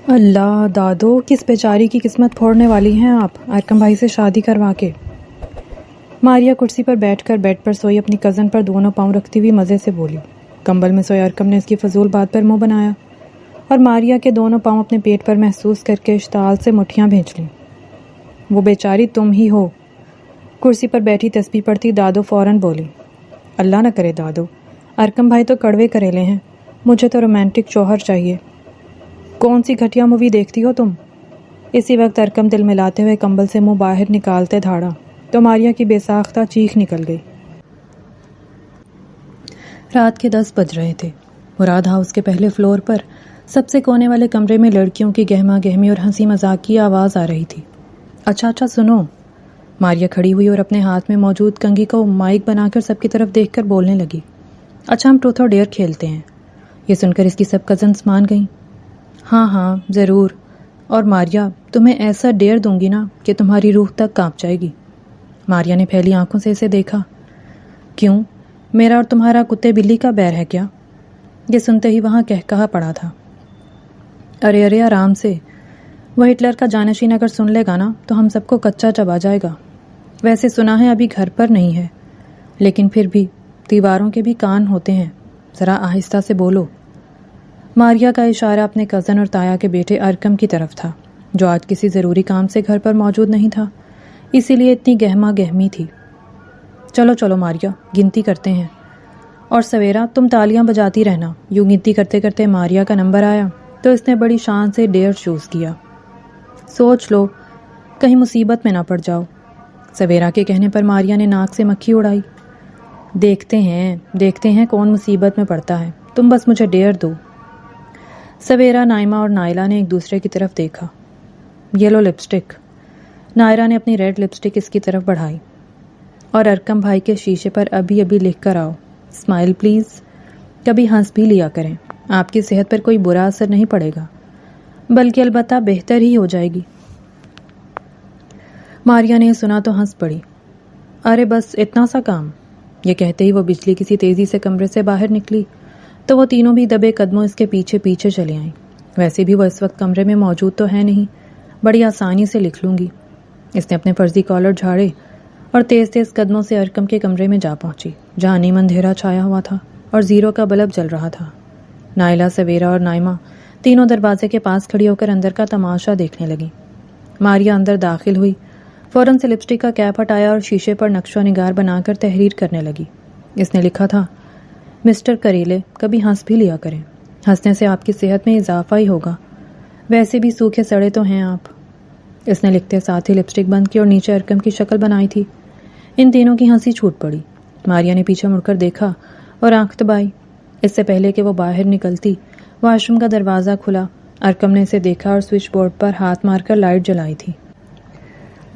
اللہ دادو، کس بیچاری کی قسمت پھوڑنے والی ہیں آپ ارکم بھائی سے شادی کروا کے۔ ماریا کرسی پر بیٹھ کر بیڈ پر سوئی اپنی کزن پر دونوں پاؤں رکھتی ہوئی مزے سے بولی۔ کمبل میں سوئے ارکم نے اس کی فضول بات پر منہ بنایا اور ماریا کے دونوں پاؤں اپنے پیٹ پر محسوس کر کے اشتعال سے مٹھیاں بھینچ لیں۔ وہ بیچاری تم ہی ہو۔ کرسی پر بیٹھی تسبیح پڑھتی دادو فوراً بولی۔ اللہ نہ کرے دادو، ارکم بھائی تو کڑوے کریلے ہیں، مجھے تو رومانٹک شوہر چاہیے۔ کون سی گھٹیا مووی دیکھتی ہو تم؟ اسی وقت ارکم دل ملاتے ہوئے کمبل سے منہ باہر نکالتے دھاڑا تو ماریا کی بے ساختہ چیخ نکل گئی۔ رات کے 10 بج رہے تھے۔ مراد ہاؤس کے پہلے فلور پر سب سے کونے والے کمرے میں لڑکیوں کی گہما گہمی اور ہنسی مذاق کی آواز آ رہی تھی۔ اچھا سنو۔ ماریا کھڑی ہوئی اور اپنے ہاتھ میں موجود کنگھی کو مائک بنا کر سب کی طرف دیکھ کر بولنے لگی۔ اچھا، ہم ٹروتھ اور ڈیئر کھیلتے ہیں۔ یہ سن کر اس کی سب کزنس مان گئیں۔ ہاں ضرور، اور ماریا تمہیں ایسا ڈیئر دوں گی نا کہ تمہاری روح تک کانپ جائے گی۔ ماریا نے پھیلی آنکھوں سے اسے دیکھا۔ کیوں، میرا اور تمہارا کتے بلی کا بیر ہے کیا؟ یہ سنتے ہی وہاں کہا پڑا تھا۔ ارے آرام سے، وہ ہٹلر کا جانشین اگر سن لے گا نا تو ہم سب کو کچا چبا جائے گا۔ ویسے سنا ہے ابھی گھر پر نہیں ہے، لیکن پھر بھی دیواروں کے بھی کان ہوتے ہیں، ذرا آہستہ سے بولو۔ ماریا کا اشارہ اپنے کزن اور تایا کے بیٹے ارکم کی طرف تھا، جو آج کسی ضروری کام سے گھر پر موجود نہیں تھا، اسی لیے اتنی گہما گہمی تھی۔ چلو ماریا، گنتی کرتے ہیں، اور سویرا تم تالیاں بجاتی رہنا۔ یوں گنتی کرتے کرتے ماریا کا نمبر آیا تو اس نے بڑی شان سے ڈیئر چوز کیا۔ سوچ لو، کہیں مصیبت میں نہ پڑ جاؤ۔ سویرا کے کہنے پر ماریا نے ناک سے مکھی اڑائی۔ دیکھتے ہیں کون مصیبت میں پڑتا ہے، تم بس مجھے ڈیئر دو۔ سویرا، نائمہ اور نائلہ نے ایک دوسرے کی طرف دیکھا۔ یہ لو لپسٹک۔ نائرہ نے اپنی ریڈ لپسٹک اس کی طرف بڑھائی۔ اور ارکم بھائی کے شیشے پر ابھی لکھ کر آؤ، اسمائل پلیز۔ کبھی ہنس بھی لیا کریں، آپ کی صحت پر کوئی برا اثر نہیں پڑے گا، بلکہ البتہ بہتر ہی ہو جائے گی۔ ماریا نے سنا تو ہنس پڑی۔ ارے بس اتنا سا کام۔ یہ کہتے ہی وہ بجلی کسی تیزی سے کمرے سے باہر نکلی تو وہ تینوں بھی دبے قدموں اس کے پیچھے چلی آئیں۔ ویسے بھی وہ اس وقت کمرے میں موجود تو ہے نہیں، بڑی آسانی سے لکھ لوں گی۔ اس نے اپنے فرضی کالر جھاڑے اور تیز قدموں سے ارکم کے کمرے میں جا پہنچی، جہاں نیم اندھیرا چھایا ہوا تھا اور زیرو کا بلب جل رہا تھا۔ نائلہ، سویرا اور نائمہ تینوں دروازے کے پاس کھڑی ہو کر اندر کا تماشا دیکھنے لگی۔ ماریا اندر داخل ہوئی، فوراً سے لپسٹک کا کیپ ہٹایا اور شیشے پر نقش و نگار بنا کر تحریر کرنے لگی۔ اس نے لکھا تھا، مسٹر کریلے، کبھی ہنس بھی لیا کریں، ہنسنے سے آپ کی صحت میں اضافہ ہی ہوگا، ویسے بھی سوکھے سڑے تو ہیں آپ۔ اس نے لکھتے ساتھ ہی لپسٹک بند کی اور نیچے ارکم کی شکل بنائی تھی۔ ان تینوں کی ہنسی چھوٹ پڑی۔ ماریا نے پیچھے مڑ کر دیکھا اور آنکھ دبائی۔ اس سے پہلے کہ وہ باہر نکلتی، واش روم کا دروازہ کھلا۔ ارکم نے اسے دیکھا اور سوئچ بورڈ پر ہاتھ مار کر لائٹ جلائی تھی۔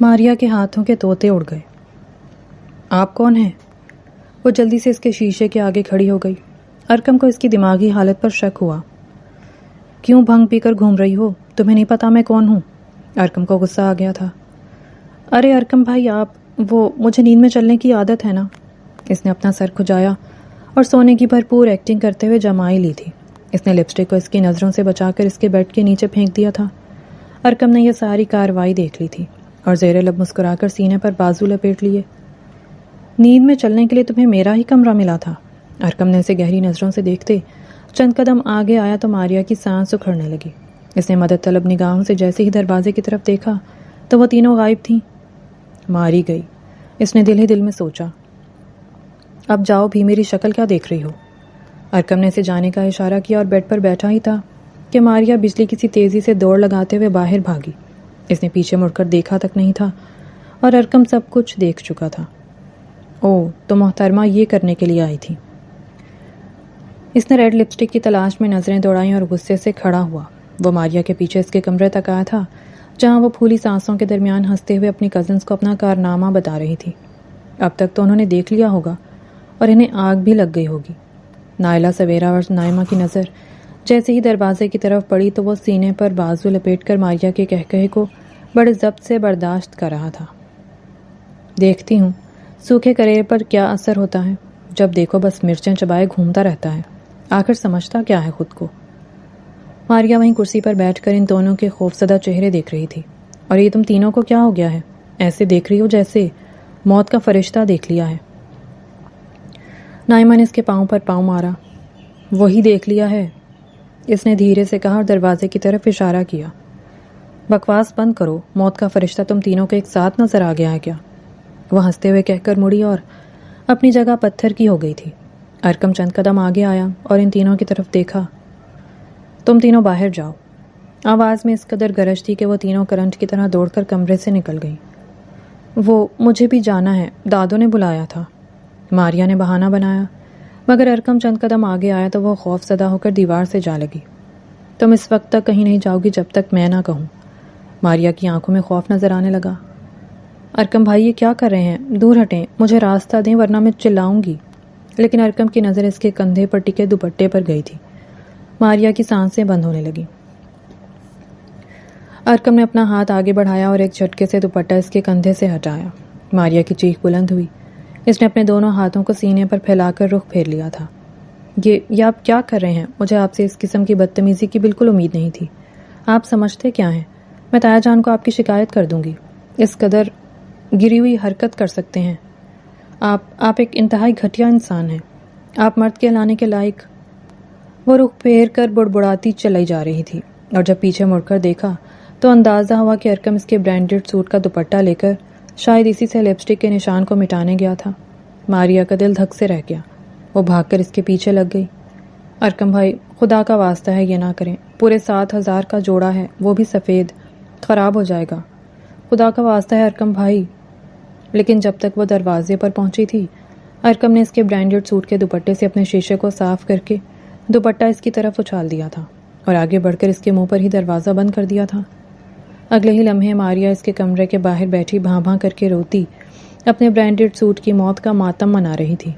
ماریا کے ہاتھوں کے طوطے اڑ گئے۔ آپ کون ہیں؟ وہ جلدی سے اس کے شیشے کے آگے کھڑی ہو گئی۔ ارکم کو اس کی دماغی حالت پر شک ہوا۔ کیوں بھنگ پی کر گھوم رہی ہو؟ تمہیں نہیں پتا میں کون ہوں؟ ارکم کو غصہ آ گیا تھا۔ ارے ارکم بھائی، مجھے نیند میں چلنے کی عادت ہے نا۔ اس نے اپنا سر کھجایا اور سونے کی بھرپور ایکٹنگ کرتے ہوئے جمائی لی تھی۔ اس نے لپسٹک کو اس کی نظروں سے بچا کر اس کے بیڈ کے نیچے پھینک دیا تھا۔ ارکم نے یہ ساری کارروائی دیکھ لی تھی اور زیر لب مسکرا کر سینے پر بازو لپیٹ لیے۔ نیند میں چلنے کے لیے تمہیں میرا ہی کمرہ ملا تھا؟ ارکم نے اسے گہری نظروں سے دیکھتے چند قدم آگے آیا تو ماریا کی سانس اکھڑنے لگی۔ اس نے مدد طلب نگاہوں سے جیسے ہی دروازے کی طرف دیکھا تو وہ تینوں غائب تھیں۔ ماری گئی، اس نے دل ہی دل میں سوچا۔ اب جاؤ بھی، میری شکل کیا دیکھ رہی ہو؟ ارکم نے اسے جانے کا اشارہ کیا اور بیڈ پر بیٹھا ہی تھا کہ ماریا بجلی کسی تیزی سے دوڑ لگاتے ہوئے باہر بھاگی۔ اس نے پیچھے مڑ کر دیکھا تک نہیں تھا اور ارکم سب کچھ دیکھ چکا تھا۔ اوہ، تو محترمہ یہ کرنے کے لیے آئی تھی۔ اس نے ریڈ لپسٹک کی تلاش میں نظریں دوڑائیں اور غصے سے کھڑا ہوا۔ وہ ماریا کے پیچھے اس کے کمرے تک آیا تھا، جہاں وہ پھولی سانسوں کے درمیان ہنستے ہوئے اپنی کزنس کو اپنا کارنامہ بتا رہی تھی۔ اب تک تو انہوں نے دیکھ لیا ہوگا اور انہیں آگ بھی لگ گئی ہوگی۔ نائلہ، سویرا اور نائمہ کی نظر جیسے ہی دروازے کی طرف پڑی تو وہ سینے پر بازو لپیٹ کر ماریا کے کہکہے کو بڑے ضبط سے برداشت کر رہا تھا۔ دیکھتی ہوں سوکھے کریلے پر کیا اثر ہوتا ہے، جب دیکھو بس مرچیں چبائے گھومتا رہتا ہے، آخر سمجھتا کیا ہے خود کو۔ ماریا وہیں کرسی پر بیٹھ کر ان دونوں کے خوفزدہ چہرے دیکھ رہی تھی. اور یہ تم تینوں کو کیا ہو گیا ہے؟ ایسے دیکھ رہی ہو جیسے موت کا فرشتہ دیکھ لیا ہے. نائمہ نے اس کے پاؤں پر پاؤں مارا. وہی دیکھ لیا ہے، اس نے دھیرے سے کہا اور دروازے کی طرف اشارہ کیا. بکواس بند کرو، موت کا فرشتہ تم تینوں کو ایک ساتھ نظر آ گیا ہے کیا؟ وہ ہنستے ہوئے کہہ کر مڑی اور اپنی جگہ پتھر کی ہو گئی تھی. ارکم چند قدم آگے آیا اور ان تینوں کی طرف دیکھا. تم تینوں باہر جاؤ. آواز میں اس قدر گرج تھی کہ وہ تینوں کرنٹ کی طرح دوڑ کر کمرے سے نکل گئیں. وہ مجھے بھی جانا ہے، دادو نے بلایا تھا، ماریا نے بہانہ بنایا. مگر ارکم چند قدم آگے آیا تو وہ خوف زدہ ہو کر دیوار سے جا لگی. تم اس وقت تک کہیں نہیں جاؤ گی جب تک میں نہ کہوں. ماریا کی آنکھوں میں خوف نظر آنے لگا. ارکم بھائی یہ کیا کر رہے ہیں؟ دور ہٹیں، مجھے راستہ دیں ورنہ میں چلاؤں گی. لیکن ارکم کی نظر اس کے کندھے پر ٹکے دوپٹے پر گئی تھی. ماریا کی سانسیں بند ہونے لگی. ارکم نے اپنا ہاتھ آگے بڑھایا اور ایک جھٹکے سے دوپٹہ اس کے کندھے سے ہٹایا. ماریا کی چیخ بلند ہوئی. اس نے اپنے دونوں ہاتھوں کو سینے پر پھیلا کر رخ پھیر لیا تھا. یہ آپ کیا کر رہے ہیں؟ مجھے آپ سے اس قسم کی بدتمیزی کی بالکل امید نہیں تھی. آپ سمجھتے کیا ہیں؟ میں تایا جان کو آپ کی شکایت کر دوں گی. اس قدر گری ہوئی حرکت کر سکتے ہیں آپ ایک انتہائی گھٹیا انسان ہیں. آپ مرد کہلانے کے لائق. وہ رخ پھیر کر بڑبڑاتی چلی جا رہی تھی اور جب پیچھے مڑ کر دیکھا تو اندازہ ہوا کہ ارکم اس کے برانڈڈ سوٹ کا دوپٹہ لے کر شاید اسی سے لپسٹک کے نشان کو مٹانے گیا تھا. ماریا کا دل دھک سے رہ گیا. وہ بھاگ کر اس کے پیچھے لگ گئی. ارکم بھائی خدا کا واسطہ ہے یہ نہ کریں، پورے 7,000 کا جوڑا ہے، وہ بھی سفید، خراب ہو جائے گا. خدا کا واسطہ ہے ارکم بھائی. لیکن جب تک وہ دروازے پر پہنچی تھی ارکم نے اس کے برانڈڈ سوٹ کے دوپٹے سے اپنے شیشے کو صاف کر کے دوپٹہ اس کی طرف اچھال دیا تھا اور آگے بڑھ کر اس کے منہ پر ہی دروازہ بند کر دیا تھا. اگلے ہی لمحے ماریا اس کے کمرے کے باہر بیٹھی بھاں بھاں کر کے روتی اپنے برانڈڈ سوٹ کی موت کا ماتم منا رہی تھی.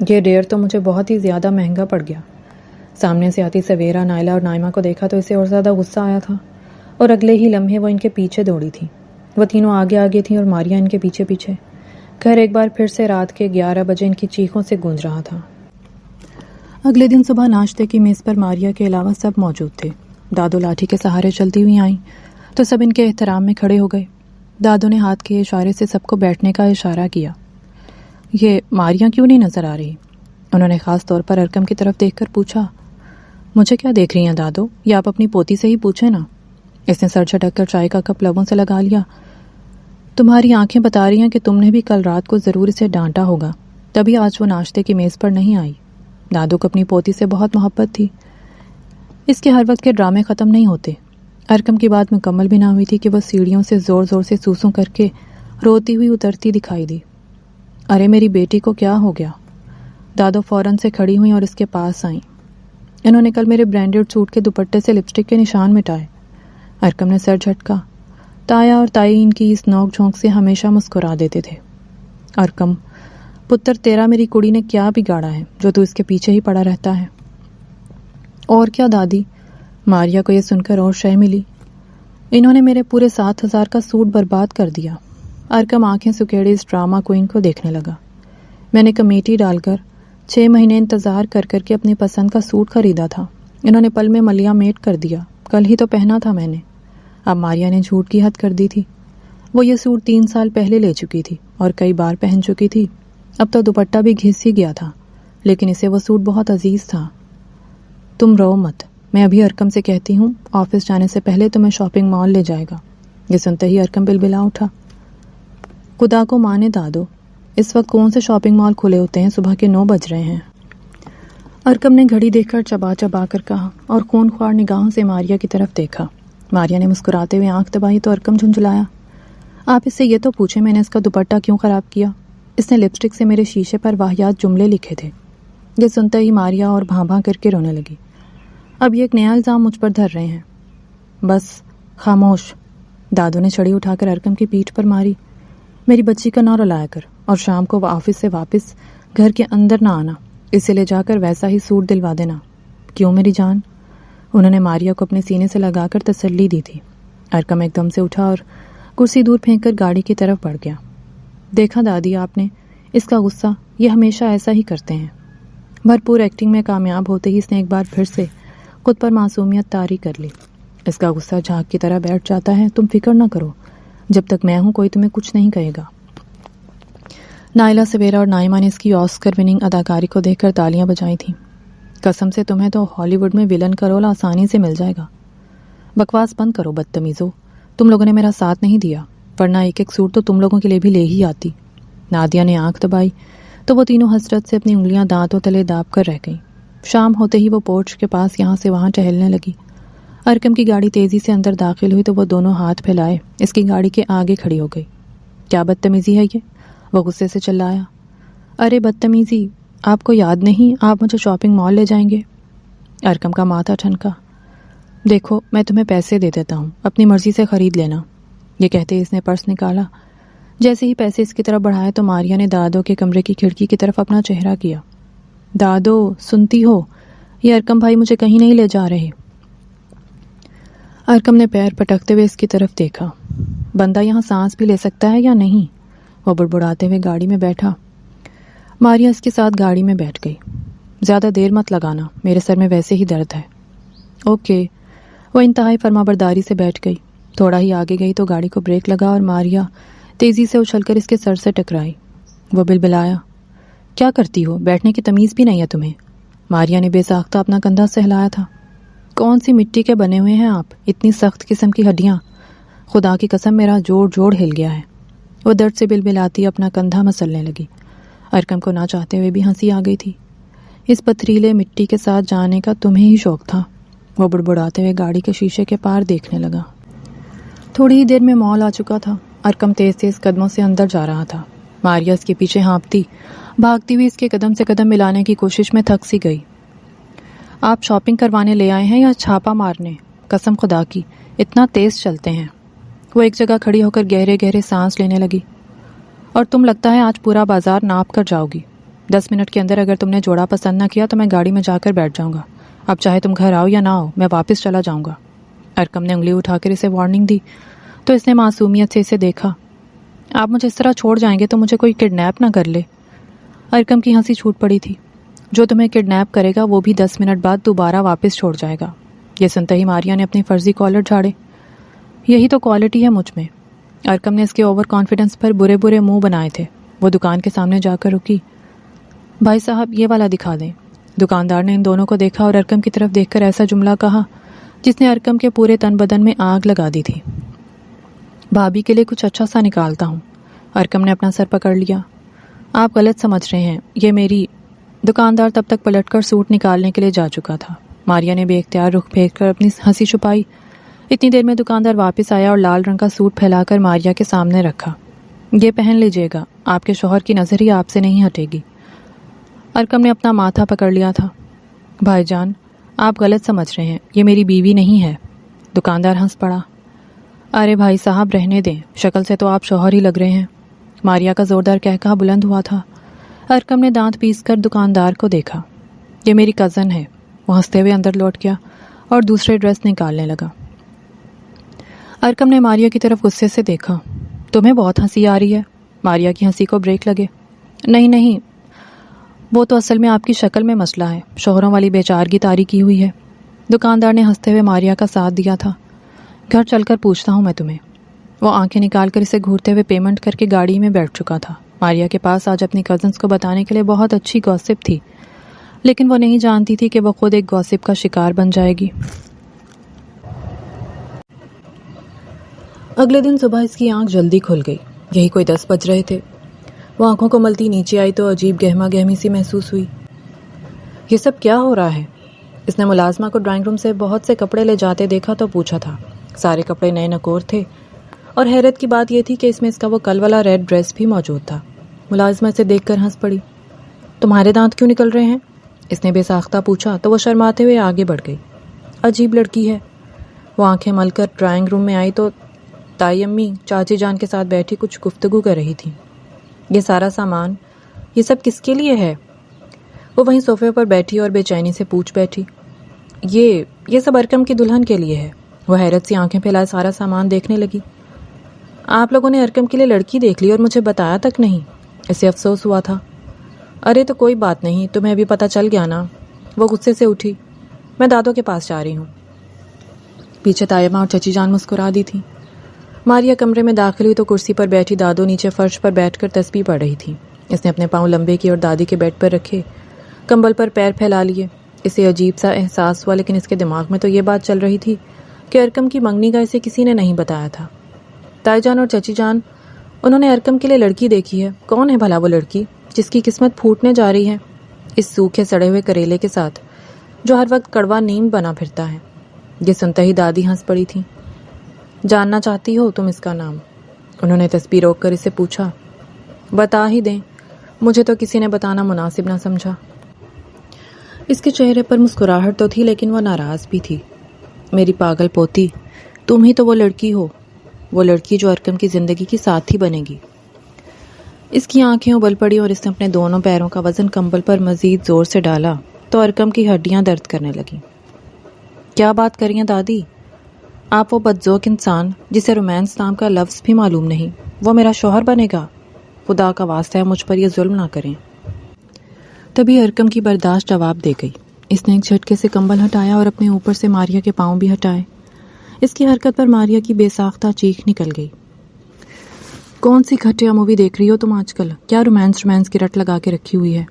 یہ ڈیر تو مجھے بہت ہی زیادہ مہنگا پڑ گیا. سامنے سے آتی سویرا، نائلہ اور نائمہ کو دیکھا تو اسے اور زیادہ غصہ آیا تھا اور اگلے ہی لمحے وہ ان کے پیچھے دوڑی تھی. وہ تینوں آگے آگے تھیں اور ماریا ان کے پیچھے پیچھے. گھر ایک بار پھر سے رات کے 11 بجے ان کی چیخوں سے گونج رہا تھا. اگلے دن صبح ناشتے کی میز پر ماریا کے علاوہ سب موجود تھے. دادو لاٹھی کے سہارے چلتی ہوئی آئیں تو سب ان کے احترام میں کھڑے ہو گئے. دادو نے ہاتھ کے اشارے سے سب کو بیٹھنے کا اشارہ کیا. یہ ماریا کیوں نہیں نظر آ رہی؟ انہوں نے خاص طور پر ارکم کی طرف دیکھ کر پوچھا. مجھے کیا دیکھ رہی ہیں دادو؟ یا آپ اپنی پوتی سے ہی پوچھیں نا. اس نے سر جھٹک کر چائے کا کپ لبوں سے لگا لیا. تمہاری آنکھیں بتا رہی ہیں کہ تم نے بھی کل رات کو ضرور اسے ڈانٹا ہوگا، تبھی آج وہ ناشتے کی میز پر نہیں آئی. دادو کو اپنی پوتی سے بہت محبت تھی. اس کے ہر وقت کے ڈرامے ختم نہیں ہوتے. ارکم کی بات مکمل بھی نہ ہوئی تھی کہ وہ سیڑھیوں سے زور زور سے سوسوں کر کے روتی ہوئی اترتی دکھائی دی. ارے میری بیٹی کو کیا ہو گیا؟ دادو فوراً سے کھڑی ہوئیں اور اس کے پاس آئیں. انہوں نے کل میرے برانڈڈ سوٹ کے دوپٹے سے لپسٹک کے نشان مٹائے. ارکم نے سر جھٹکا. تایا اور تائی ان کی اس نوک جھونک سے ہمیشہ مسکرا دیتے تھے. ارکم پتر تیرا میری کڑی نے کیا بگاڑا ہے جو تو اس کے پیچھے ہی پڑا رہتا ہے؟ اور کیا دادی؟ ماریا کو یہ سن کر اور شے ملی. انہوں نے میرے پورے 7,000 کا سوٹ برباد کر دیا. ارکم آنکھیں سکیڑے اس ڈرامہ کوئن کو دیکھنے لگا. میں نے کمیٹی ڈال کر 6 مہینے انتظار کر کر کے اپنی پسند کا سوٹ خریدا تھا. انہوں نے پل میں ملیا میٹ کر دیا. کل ہی تو پہنا تھا میں نے. اب ماریا نے جھوٹ کی حد کر دی تھی. وہ یہ سوٹ 3 سال پہلے لے چکی تھی اور کئی بار پہن چکی تھی. اب تو دوپٹہ بھی گھس ہی گیا تھا، لیکن اسے وہ سوٹ بہت عزیز تھا. تم رو مت، میں ابھی ارکم سے کہتی ہوں آفس جانے سے پہلے تمہیں شاپنگ مال لے جائے گا. یہ سنتے ہی ارکم بلبلا اٹھا. خدا کو مانے دادو، اس وقت کون سے شاپنگ مال کھلے ہوتے ہیں؟ صبح کے 9 بج رہے ہیں. ارکم نے گھڑی دیکھ کر چبا چبا کر کہا اور خون خوار نگاہوں سے ماریا کی طرف دیکھا. ماریا نے مسکراتے ہوئے آنکھ دبائی تو ارکم جھنجھلایا. آپ اس سے یہ تو پوچھیں میں نے اس کا دوپٹہ کیوں خراب کیا؟ اس نے لپسٹک سے میرے شیشے پر واہیات جملے لکھے تھے. یہ سنتے ہی ماریا اور بھاں بھاں کر کے رونے لگی. اب یہ ایک نیا الزام مجھ پر دھر رہے ہیں. بس خاموش. دادو نے چھڑی اٹھا کر ارکم کی پیٹھ پر ماری. میری بچی کا نہ رلایا کر اور شام کو وہ آفس سے واپس گھر کے اندر نہ آنا. اسے لے جا کر ویسا ہی سوٹ دلوا دینا. کیوں میری جان؟ انہوں نے ماریا کو اپنے سینے سے لگا کر تسلی دی تھی. ارکم ایک دم سے اٹھا اور کرسی دور پھینک کر گاڑی کی طرف بڑھ گیا. دیکھا دادی آپ نے اس کا غصہ، یہ ہمیشہ ایسا ہی کرتے ہیں. بھرپور ایکٹنگ میں کامیاب ہوتے ہی اس نے ایک بار پھر سے خود پر معصومیت طاری کر لی۔ اس کا غصہ جھاگ کی طرح بیٹھ جاتا ہے۔ تم فکر نہ کرو، جب تک میں ہوں کوئی تمہیں کچھ نہیں کہے گا۔ نائلہ سویرا اور نائمہ نے اس کی آسکر وننگ اداکاری کو دیکھ کر تالیاں بجائی تھیں۔ قسم سے تمہیں تو ہالی ووڈ میں ویلن کا رول آسانی سے مل جائے گا۔ بکواس بند کرو بدتمیزو، تم لوگوں نے میرا ساتھ نہیں دیا، ورنہ ایک ایک سوٹ تو تم لوگوں کے لیے بھی لے ہی آتی۔ نادیہ نے آنکھ دبائی تو وہ تینوں حسرت سے اپنی انگلیاں دانتوں تلے داب کر رہ گئیں۔ شام ہوتے ہی وہ پورچ کے پاس یہاں سے وہاں ٹہلنے لگی۔ ارکم کی گاڑی تیزی سے اندر داخل ہوئی تو وہ دونوں ہاتھ پھیلائے اس کی گاڑی کے آگے کھڑی ہو گئی۔ کیا بدتمیزی ہے یہ؟ وہ غصے سے چلایا۔ ارے بدتمیزی، آپ کو یاد نہیں آپ مجھے شاپنگ مال لے جائیں گے؟ ارکم کا ماتھا ٹھنکا۔ دیکھو میں تمہیں پیسے دے دیتا ہوں، اپنی مرضی سے خرید لینا۔ یہ کہتے اس نے پرس نکالا۔ جیسے ہی پیسے اس کی طرف بڑھائے تو ماریا نے دادو کے کمرے کی کھڑکی کی طرف اپنا چہرہ کیا۔ دادو سنتی ہو، یہ ارکم بھائی مجھے کہیں نہیں لے جا رہے۔ ارکم نے پیر پٹکتے ہوئے اس کی طرف دیکھا۔ بندہ یہاں سانس بھی لے سکتا ہے یا نہیں؟ وہ بڑبڑاتے ہوئے گاڑی میں بیٹھا۔ ماریا اس کے ساتھ گاڑی میں بیٹھ گئی۔ زیادہ دیر مت لگانا، میرے سر میں ویسے ہی درد ہے۔ اوکے۔ وہ انتہائی فرمانبرداری سے بیٹھ گئی۔ تھوڑا ہی آگے گئی تو گاڑی کو بریک لگا اور ماریا تیزی سے اچھل کر اس کے سر سے ٹکرائی۔ وہ بلبلایا، کیا کرتی ہو؟ بیٹھنے کی تمیز بھی نہیں ہے تمہیں؟ ماریا نے بے ساختہ اپنا کندھا سہلایا تھا۔ کون سی مٹی کے بنے ہوئے ہیں آپ؟ اتنی سخت قسم کی ہڈیاں، خدا کی قسم میرا جوڑ جوڑ ہل گیا ہے۔ وہ درد سے بلبلاتی اپنا کندھا مسلنے لگی۔ ارکم کو نہ چاہتے ہوئے بھی ہنسی آ گئی تھی۔ اس پتھریلے مٹی کے ساتھ جانے کا تمہیں ہی شوق تھا۔ وہ بڑبڑاتے ہوئے گاڑی کے شیشے کے پار دیکھنے لگا۔ تھوڑی ہی دیر میں مال آ چکا تھا۔ ارکم تیز تیز قدموں سے اندر جا رہا تھا۔ ماریا اس کے پیچھے ہانپتی، بھاگتی ہوئی اس کے قدم سے قدم ملانے کی کوشش میں تھک سی گئی۔ آپ شاپنگ کروانے لے آئے ہیں یا چھاپا مارنے؟ قسم خدا کی اتنا تیز چلتے ہیں۔ وہ ایک جگہ کھڑی ہو کر گہرے گہرے سانس لینے لگی۔ اور تم لگتا ہے آج پورا بازار ناپ کر جاؤ گی۔ 10 منٹ کے اندر اگر تم نے جوڑا پسند نہ کیا تو میں گاڑی میں جا کر بیٹھ جاؤں گا۔ اب چاہے تم گھر آؤ یا نہ آؤ، میں واپس چلا جاؤں گا۔ ارکم نے انگلی اٹھا کر اسے وارننگ دی تو اس نے معصومیت سے اسے دیکھا۔ آپ مجھے اس طرح چھوڑ جائیں گے تو مجھے کوئی کڈنیپ نہ کر لے۔ ارکم کی ہنسی چھوٹ پڑی تھی۔ جو تمہیں کڈنیپ کرے گا وہ بھی 10 منٹ بعد دوبارہ واپس چھوڑ جائے گا۔ یہ سنتے ہی ماریا نے اپنی فرضی کالر جھاڑے۔ یہی تو کوالٹی ہے مجھ میں۔ ارکم نے اس کے اوور کانفیڈنس پر برے برے منہ بنائے تھے۔ وہ دکان کے سامنے جا کر رکی۔ بھائی صاحب یہ والا دکھا دیں۔ دکاندار نے ان دونوں کو دیکھا اور ارکم کی طرف دیکھ کر ایسا جملہ کہا جس نے ارکم کے پورے تن بدن میں آگ لگا دی تھی۔ بھابھی کے لیے کچھ اچھا سا نکالتا ہوں۔ ارکم نے اپنا سر پکڑ لیا۔ آپ غلط سمجھ رہے ہیں، یہ میری… دکاندار تب تک پلٹ کر سوٹ نکالنے کے لیے جا چکا تھا۔ ماریا نے بے اختیار رخ پھیر کر اپنی ہنسی چھپائی۔ اتنی دیر میں دکاندار واپس آیا اور لال رنگ کا سوٹ پھیلا کر ماریا کے سامنے رکھا۔ یہ پہن لیجئے گا، آپ کے شوہر کی نظر ہی آپ سے نہیں ہٹے گی۔ ارکم نے اپنا ماتھا پکڑ لیا تھا۔ بھائی جان آپ غلط سمجھ رہے ہیں، یہ میری بیوی نہیں ہے۔ دکاندار ہنس پڑا۔ ارے بھائی صاحب رہنے دیں، شکل سے تو آپ شوہر ہی لگ رہے ہیں۔ ماریا کا زوردار کہکہا بلند ہوا تھا۔ ارکم نے دانت پیس کر دکاندار کو دیکھا۔ یہ میری کزن ہے۔ وہ ہنستے ہوئے اندر لوٹ گیا اور دوسرے ڈریس نکالنے لگا۔ ارکم نے ماریا کی طرف غصے سے دیکھا۔ تمہیں بہت ہنسی آ رہی ہے۔ ماریا کی ہنسی کو بریک لگے۔ نہیں نہیں، وہ تو اصل میں آپ کی شکل میں مسئلہ ہے، شوہروں والی بیچارگی طاری کی ہوئی ہے۔ دکاندار نے ہنستے ہوئے ماریا کا ساتھ دیا تھا۔ گھر چل کر پوچھتا ہوں میں تمہیں۔ وہ آنکھیں نکال کر اسے گھورتے ہوئے پیمنٹ کر کے گاڑی میں بیٹھ چکا تھا۔ ماریا کے پاس آج اپنی کزنز کو بتانے کے لیے بہت اچھی گوسپ تھی، لیکن وہ نہیں جانتی تھی کہ وہ خود ایک گوسپ کا شکار بن جائے گی۔ اگلے دن صبح اس کی آنکھ جلدی کھل گئی۔ یہی کوئی 10 بج رہے تھے۔ وہ آنکھوں کو ملتی نیچے آئی تو عجیب گہما گہمی سی محسوس ہوئی۔ یہ سب کیا ہو رہا ہے؟ اس نے ملازمہ کو ڈرائنگ روم سے بہت سے کپڑے لے جاتے دیکھا تو پوچھا تھا۔ سارے کپڑے نئے نکور تھے اور حیرت کی بات یہ تھی کہ اس میں اس کا وہ کل والا ریڈ ڈریس بھی موجود تھا۔ ملازمہ اسے دیکھ کر ہنس پڑی۔ تمہارے دانت کیوں نکل رہے ہیں؟ اس نے بے ساختہ پوچھا تو وہ شرماتے ہوئے آگے بڑھ گئی۔ عجیب لڑکی ہے۔ وہ آنکھیں مل کر ڈرائنگ روم میں آئی تو تائی امی چاچی جان کے ساتھ بیٹھی کچھ گفتگو کر رہی تھی۔ یہ سارا سامان، یہ سب کس کے لیے ہے؟ وہ وہیں صوفے پر بیٹھی اور بے چینی سے پوچھ بیٹھی۔ یہ سب ارکم کی دلہن کے لیے ہے۔ وہ حیرت سی آنکھیں پھیلائے سارا سامان دیکھنے لگی۔ آپ لوگوں نے ارکم کے لیے لڑکی دیکھ لی اور مجھے بتایا تک نہیں۔ اسے افسوس ہوا تھا۔ ارے تو کوئی بات نہیں، تمہیں ابھی پتہ چل گیا نا۔ وہ غصے سے اٹھی۔ میں دادو کے پاس جا رہی ہوں۔ پیچھے طیبہ اور چچی جان مسکرا دی تھی۔ ماریا کمرے میں داخل ہوئی تو کرسی پر بیٹھی دادو نیچے فرش پر بیٹھ کر تسبیح پڑھ رہی تھی۔ اس نے اپنے پاؤں لمبے کیے اور دادی کے بیڈ پر رکھے کمبل پر پیر پھیلا لیے۔ اسے عجیب سا احساس ہوا، لیکن اس کے دماغ میں تو یہ بات چل رہی تھی کہ ارکم کی منگنی کا اسے کسی نے نہیں بتایا تھا۔ تائی جان اور چچی جان، انہوں نے ارکم کے لیے لڑکی دیکھی ہے۔ کون ہے بھلا وہ لڑکی جس کی قسمت پھوٹنے جا رہی ہے اس سوکھے سڑے ہوئے کریلے کے ساتھ، جو ہر وقت کڑوا نیم بنا پھرتا ہے؟ یہ سنتے ہی دادی ہنس پڑی تھی۔ جاننا چاہتی ہو تم اس کا نام؟ انہوں نے تسبیح روک کر اسے پوچھا۔ بتا ہی دیں، مجھے تو کسی نے بتانا مناسب نہ سمجھا۔ اس کے چہرے پر مسکراہٹ تو تھی، لیکن وہ ناراض بھی تھی۔ میری پاگل پوتی، تم ہی تو وہ لڑکی ہو، وہ لڑکی جو ارکم کی زندگی کی ساتھی بنے گی۔ اس کی آنکھیں ابل پڑی اور اس نے اپنے دونوں پیروں کا وزن کمبل پر مزید زور سے ڈالا تو ارکم کی ہڈیاں درد کرنے لگیں۔ کیا بات کر رہی ہیں دادی؟ آپ وہ بدذوق انسان جسے رومانس نام کا لفظ بھی معلوم نہیں، وہ میرا شوہر بنے گا؟ خدا کا واسطہ ہے مجھ پر یہ ظلم نہ کریں۔ تبھی ارکم کی برداشت جواب دے گئی۔ اس نے ایک جھٹکے سے کمبل ہٹایا اور اپنے اوپر سے ماریا کے پاؤں بھی ہٹائے۔ اس کی حرکت پر ماریا کی بے ساختہ چیخ نکل گئی۔ کون سی گھٹیا مووی دیکھ رہی ہو تم آج کل؟ کیا رومانس کی رٹ لگا کے رکھی ہوئی ہے؟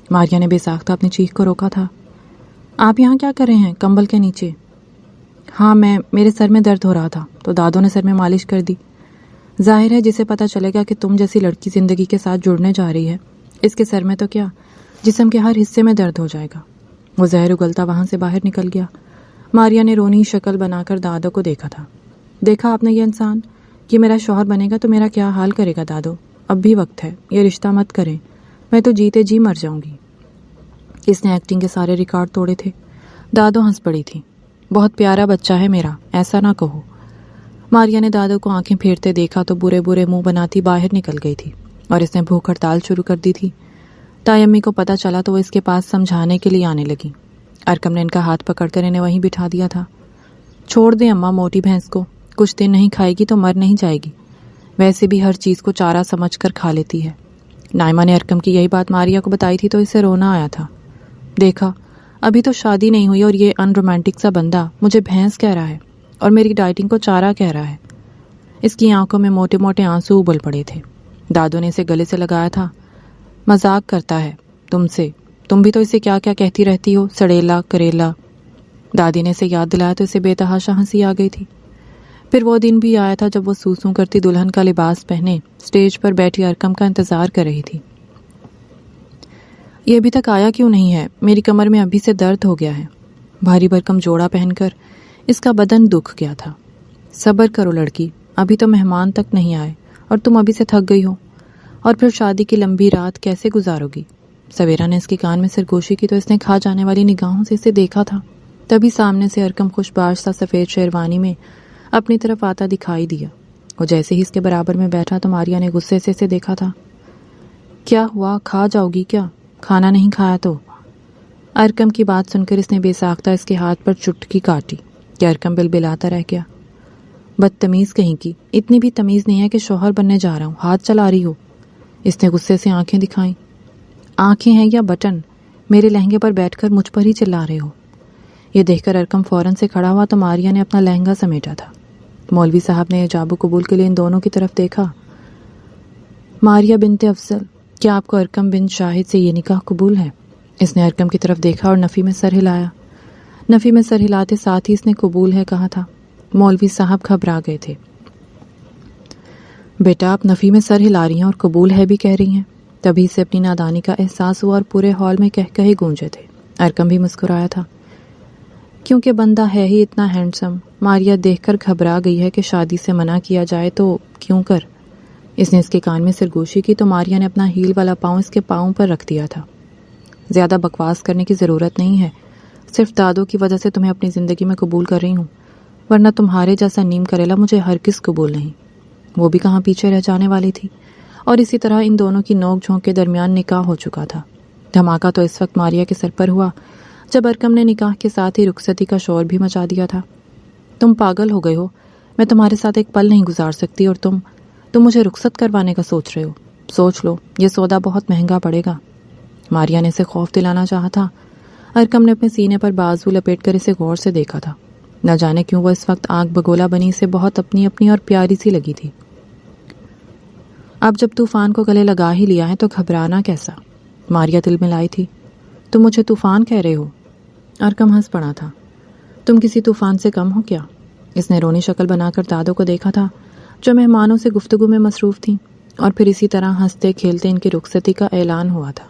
ماریا نے بے ساختہ اپنی چیخ کو روکا تھا۔ آپ یہاں کیا کر رہے ہیں کمبل کے نیچے؟ ہاں، میرے سر میں درد ہو رہا تھا تو دادو نے سر میں مالش کر دی۔ ظاہر ہے جسے پتہ چلے گا کہ تم جیسی لڑکی زندگی کے ساتھ جڑنے جا رہی ہے، اس کے سر میں تو کیا، جسم کے ہر حصے میں درد ہو جائے گا۔ وہ زہر اگلتا وہاں سے باہر نکل گیا۔ ماریا نے رونی شکل بنا کر دادو کو دیکھا تھا۔ دیکھا آپ نے یہ انسان، یہ میرا شوہر بنے گا تو میرا کیا حال کرے گا دادو؟ اب بھی وقت ہے، یہ رشتہ مت کریں، میں تو جیتے جی مر جاؤں گی۔ اس نے ایکٹنگ کے سارے ریکارڈ توڑے تھے۔ دادو ہنس پڑی تھی۔ بہت پیارا بچہ ہے میرا، ایسا نہ کہو۔ ماریا نے دادو کو آنکھیں پھیرتے دیکھا تو برے برے منہ بناتی باہر نکل گئی تھی اور اس نے بھوک ہڑتال شروع کر دی تھی۔ تائی امی کو پتہ چلا تو وہ اس کے پاس سمجھانے کے لیے آنے لگی۔ ارکم نے ان کا ہاتھ پکڑ کر انہیں وہیں بٹھا دیا تھا۔ چھوڑ دیں اماں موٹی بھینس کو، کچھ دن نہیں کھائے گی تو مر نہیں جائے گی، ویسے بھی ہر چیز کو چارہ سمجھ کر کھا لیتی ہے۔ نائمہ نے ارکم کی یہی بات ماریا کو بتائی تھی تو اسے رونا آیا تھا۔ دیکھا، ابھی تو شادی نہیں ہوئی اور یہ ان رومانٹک سا بندہ مجھے بھینس کہہ رہا ہے اور میری ڈائٹنگ کو چارہ کہہ رہا ہے۔ اس کی آنکھوں میں موٹے موٹے آنسو ابل پڑے تھے۔ دادو نے اسے گلے سے لگایا تھا۔ مذاق کرتا ہے تم سے، تم بھی تو اسے کیا کیا کہتی رہتی ہو، سڑیلا کریلا۔ دادی نے اسے یاد دلایا تو اسے بے تحاشا ہنسی آ گئی تھی۔ پھر وہ دن بھی آیا تھا جب وہ سوسوں کرتی دلہن کا لباس پہنے اسٹیج پر بیٹھی ارکم کا انتظار کر رہی تھی۔ یہ ابھی تک آیا کیوں نہیں ہے؟ میری کمر میں ابھی سے درد ہو گیا ہے۔ بھاری بھرکم جوڑا پہن کر اس کا بدن دکھ گیا تھا۔ صبر کرو لڑکی، ابھی تو مہمان تک نہیں آئے اور تم ابھی سے تھک گئی ہو، اور پھر شادی کی لمبی رات کیسے گزارو گی؟ سویرا نے اس کے کان میں سرگوشی کی تو اس نے کھا جانے والی نگاہوں سے اسے دیکھا تھا۔ تبھی سامنے سے ارکم خوش باش سا سفید شیروانی میں اپنی طرف آتا دکھائی دیا۔ وہ جیسے ہی اس کے برابر میں بیٹھا تو ماریا نے غصے سے اسے دیکھا تھا۔ کیا ہوا، کھا جاؤ گی کیا؟ کھانا نہیں کھایا تو؟ ارکم کی بات سن کر اس نے بے ساختہ اس کے ہاتھ پر چٹکی کاٹی کہ ارکم بلبلاتا رہ گیا۔ بدتمیز کہیں کی، اتنی بھی تمیز نہیں ہے کہ شوہر بننے جا رہا ہوں، ہاتھ چلا رہی ہو۔ اس نے غصے سے آنکھیں دکھائیں۔ آنکھیں ہیں یا بٹن؟ میرے لہنگے پر بیٹھ کر مجھ پر ہی چلا رہے ہو۔ یہ دیکھ کر ارکم فوراً سے کھڑا ہوا تو ماریا نے اپنا لہنگا سمیٹا تھا۔ مولوی صاحب نے ایجاب و قبول کے لیے ان دونوں کی طرف دیکھا۔ ماریا بنت افضل، کیا آپ کو ارکم بن شاہد سے یہ نکاح قبول ہے؟ اس نے ارکم کی طرف دیکھا اور نفی میں سر ہلایا۔ نفی میں سر ہلاتے ساتھ ہی اس نے قبول ہے کہا تھا۔ مولوی صاحب گھبرا گئے تھے۔ بیٹا، آپ نفی میں سر ہلا رہی ہیں اور قبول ہے بھی کہہ رہی ہیں۔ تبھی سے اپنی نادانی کا احساس ہوا اور پورے ہال میں کہے گونجے تھے۔ ارکم بھی مسکرایا تھا۔ کیونکہ بندہ ہے ہی اتنا ہینڈسم، ماریا دیکھ کر گھبرا گئی ہے کہ شادی سے منع کیا جائے تو کیوں کر۔ اس نے اس کے کان میں سرگوشی کی تو ماریا نے اپنا ہیل والا پاؤں اس کے پاؤں پر رکھ دیا تھا۔ زیادہ بکواس کرنے کی ضرورت نہیں ہے، صرف دادو کی وجہ سے تمہیں اپنی زندگی میں قبول کر رہی ہوں، ورنہ تمہارے جیسا نیم کریلا مجھے ہرگز قبول نہیں۔ وہ بھی کہاں پیچھے رہ جانے والی تھی، اور اسی طرح ان دونوں کی نوک جھونک کے درمیان نکاح ہو چکا تھا۔ دھماکہ تو اس وقت ماریا کے سر پر ہوا جب ارکم نے نکاح کے ساتھ ہی رخصتی کا شور بھی مچا دیا تھا۔ تم پاگل ہو گئے ہو، میں تمہارے ساتھ ایک پل نہیں گزار سکتی اور تم مجھے رخصت کروانے کا سوچ رہے ہو۔ سوچ لو، یہ سودا بہت مہنگا پڑے گا۔ ماریا نے اسے خوف دلانا چاہا تھا، ارکم نے اپنے سینے پر بازو لپیٹ کر اسے غور سے دیکھا تھا. نہ جانے کیوں وہ اس وقت آنکھ بگولا بنی سے بہت اپنی اپنی اور پیاری سی لگی تھی. اب جب طوفان کو گلے لگا ہی لیا ہے تو گھبرانا کیسا؟ ماریا دل میں لائی تھی. تم مجھے طوفان کہہ رہے ہو؟ ارکم ہنس پڑا تھا. تم کسی طوفان سے کم ہو کیا؟ اس نے رونی شکل بنا کر دادو کو دیکھا تھا جو مہمانوں سے گفتگو میں مصروف تھیں، اور پھر اسی طرح ہنستے کھیلتے ان کی رخصتی کا اعلان ہوا تھا.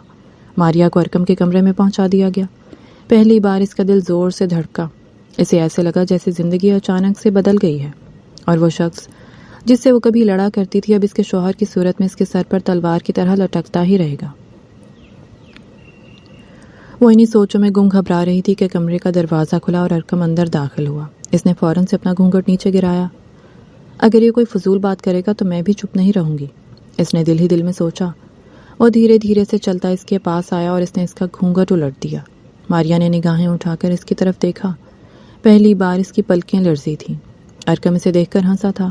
ماریا کو ارکم کے کمرے میں پہنچا دیا گیا. پہلی بار اس کا دل زور سے دھڑکا. اسے ایسے لگا جیسے زندگی اچانک سے بدل گئی ہے، اور وہ شخص جس سے وہ کبھی لڑا کرتی تھی اب اس کے شوہر کی صورت میں اس کے سر پر تلوار کی طرح لٹکتا ہی رہے گا. وہ انہی سوچوں میں گم گھبرا رہی تھی کہ کمرے کا دروازہ کھلا اور ارکم اندر داخل ہوا. اس نے فوراً سے اپنا گھونگھٹ نیچے گرایا. اگر یہ کوئی فضول بات کرے گا تو میں بھی چپ نہیں رہوں گی، اس نے دل ہی دل میں سوچا. وہ دھیرے دھیرے سے چلتا اس کے پاس آیا اور اس نے اس کا گھونگھٹ الٹ دیا. ماریا نے نگاہیں اٹھا کر اس کی طرف دیکھا. پہلی بار اس کی پلکیں لرزی تھیں. ارکم اسے دیکھ کر ہنسا تھا.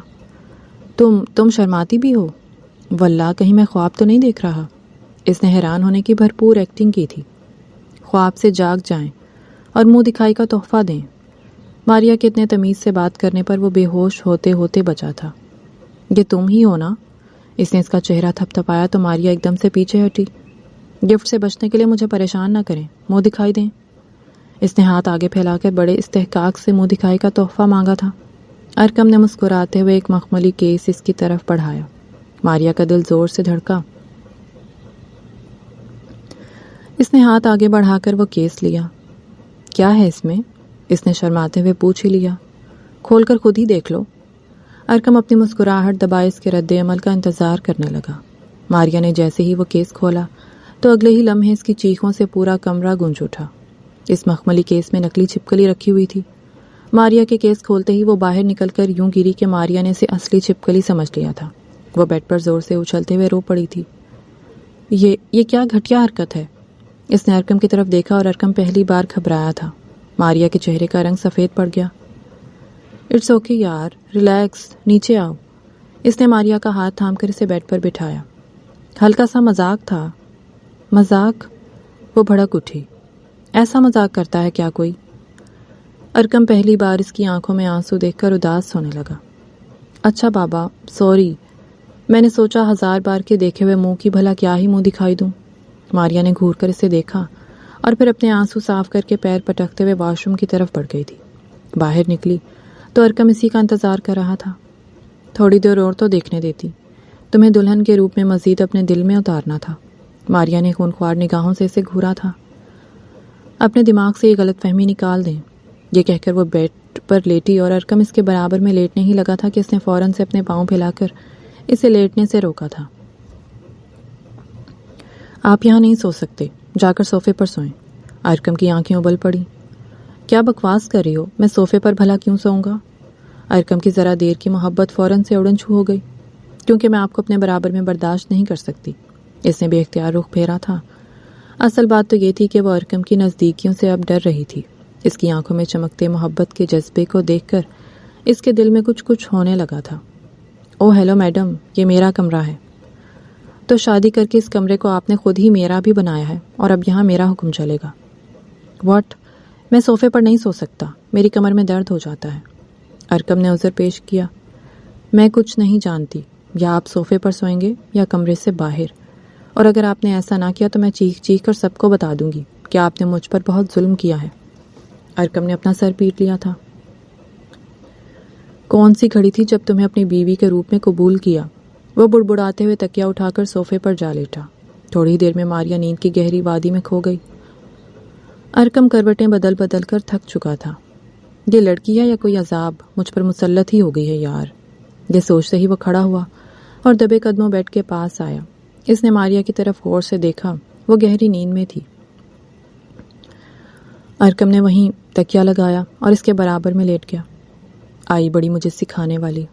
تم شرماتی بھی ہو؟ واللہ کہیں میں خواب تو نہیں دیکھ رہا؟ اس نے حیران ہونے کی بھرپور ایکٹنگ کی تھی. خواب سے جاگ جائیں اور منہ دکھائی کا تحفہ دیں. ماریا کے اتنے تمیز سے بات کرنے پر وہ بے ہوش ہوتے ہوتے بچا تھا. یہ تم ہی ہو نا؟ اس نے اس کا چہرہ تھپ تھپایا تو ماریا ایک دم سے پیچھے ہٹی. گفٹ سے بچنے کے لیے مجھے پریشان نہ کریں، منہ دکھائی دیں. اس نے ہاتھ آگے پھیلا کر بڑے استحقاق سے منہ دکھائی کا تحفہ مانگا تھا. ارکم نے مسکراتے ہوئے ایک مخملی کیس اس کی طرف بڑھایا. ماریا کا دل زور سے دھڑکا. اس نے ہاتھ آگے بڑھا کر وہ کیس لیا. کیا ہے اس میں؟ اس نے شرماتے ہوئے پوچھ ہی لیا. کھول کر خود ہی دیکھ لو. ارکم اپنی مسکراہٹ دبائے اس کے رد عمل کا انتظار کرنے لگا. ماریا نے جیسے ہی وہ کیس کھولا تو اگلے ہی لمحے اس کی چیخوں سے پورا کمرہ گونج اٹھا. اس مخملی کیس میں نکلی چھپکلی رکھی ہوئی تھی. ماریا کے کیس کھولتے ہی وہ باہر نکل کر یوں گری کہ ماریا نے اسے اصلی چھپکلی سمجھ لیا تھا. وہ بیڈ پر زور سے اچھلتے ہوئے رو پڑی تھی. یہ کیا گھٹیا حرکت ہے؟ اس نے ارکم کی طرف دیکھا اور ارکم پہلی بار گھبرایا تھا. ماریا کے چہرے کا رنگ سفید پڑ گیا. اٹس اوکے یار، ریلیکس، نیچے آؤ. اس نے ماریا کا ہاتھ تھام کر اسے بیڈ پر بٹھایا. ہلکا سا مذاق تھا. مذاق؟ وہ بھڑک اٹھی. ایسا مذاق کرتا ہے کیا کوئی؟ ارکم پہلی بار اس کی آنکھوں میں آنسو دیکھ کر اداس ہونے لگا. اچھا بابا، سوری، میں نے سوچا 1000 بار کے دیکھے ہوئے منہ کی بھلا کیا ہی منہ دکھائی دوں. ماریا نے گھور کر اسے دیکھا اور پھر اپنے آنسو صاف کر کے پیر پٹکتے ہوئے واش روم کی طرف بڑھ گئی تھی. باہر نکلی تو ارکم اسی کا انتظار کر رہا تھا. تھوڑی دیر اور تو دیکھنے دیتی، تمہیں دلہن کے روپ میں مزید اپنے دل میں اتارنا تھا. ماریا نے خونخوار نگاہوں سے اسے گھورا تھا. اپنے دماغ سے یہ غلط فہمی نکال دیں. یہ کہہ کر وہ بیڈ پر لیٹی اور ارکم اس کے برابر میں لیٹنے ہی لگا تھا کہ اس نے فوراً سے اپنے پاؤں پھیلا کر اسے لیٹنے سے روکا تھا. آپ یہاں نہیں سو سکتے، جا کر صوفے پر سوئیں. ارکم کی آنکھیں ابل پڑی. کیا بکواس کر رہی ہو؟ میں صوفے پر بھلا کیوں سوؤں گا؟ ارکم کی ذرا دیر کی محبت فوراً سے اڑن چھو ہو گئی. کیونکہ میں آپ کو اپنے برابر میں برداشت نہیں کر سکتی. اس نے بے اختیار رخ پھیرا تھا. اصل بات تو یہ تھی کہ وہ ارکم کی نزدیکیوں سے اب ڈر رہی تھی. اس کی آنکھوں میں چمکتے محبت کے جذبے کو دیکھ کر اس کے دل میں کچھ ہونے لگا تھا. او ہیلو میڈم، یہ میرا کمرہ ہے. تو شادی کر کے اس کمرے کو آپ نے خود ہی میرا بھی بنایا ہے اور اب یہاں میرا حکم چلے گا. واٹ؟ میں صوفے پر نہیں سو سکتا، میری کمر میں درد ہو جاتا ہے. ارکم نے عذر پیش کیا. میں کچھ نہیں جانتی، یا آپ صوفے پر سوئیں گے یا کمرے سے باہر، اور اگر آپ نے ایسا نہ کیا تو میں چیخ چیخ کر سب کو بتا دوں گی کہ آپ نے مجھ پر بہت ظلم کیا ہے. ارکم نے اپنا سر پیٹ لیا تھا. کون سی گھڑی تھی جب تمہیں اپنی بیوی کے روپ میں قبول کیا؟ وہ بڑبڑاتے ہوئے تکیہ اٹھا کر صوفے پر جا لیٹا. تھوڑی دیر میں ماریا نیند کی گہری وادی میں کھو گئی. ارکم کروٹیں بدل بدل کر تھک چکا تھا. یہ لڑکی ہے یا کوئی عذاب مجھ پر مسلط ہی ہو گئی ہے یار. یہ سوچتے ہی وہ کھڑا ہوا اور دبے قدموں بیڈ کے پاس آیا. اس نے ماریا کی طرف غور سے دیکھا. وہ گہری نیند میں تھی. ارکم نے وہیں تکیہ لگایا اور اس کے برابر میں لیٹ گیا. آئی بڑی مجھے سکھانے والی.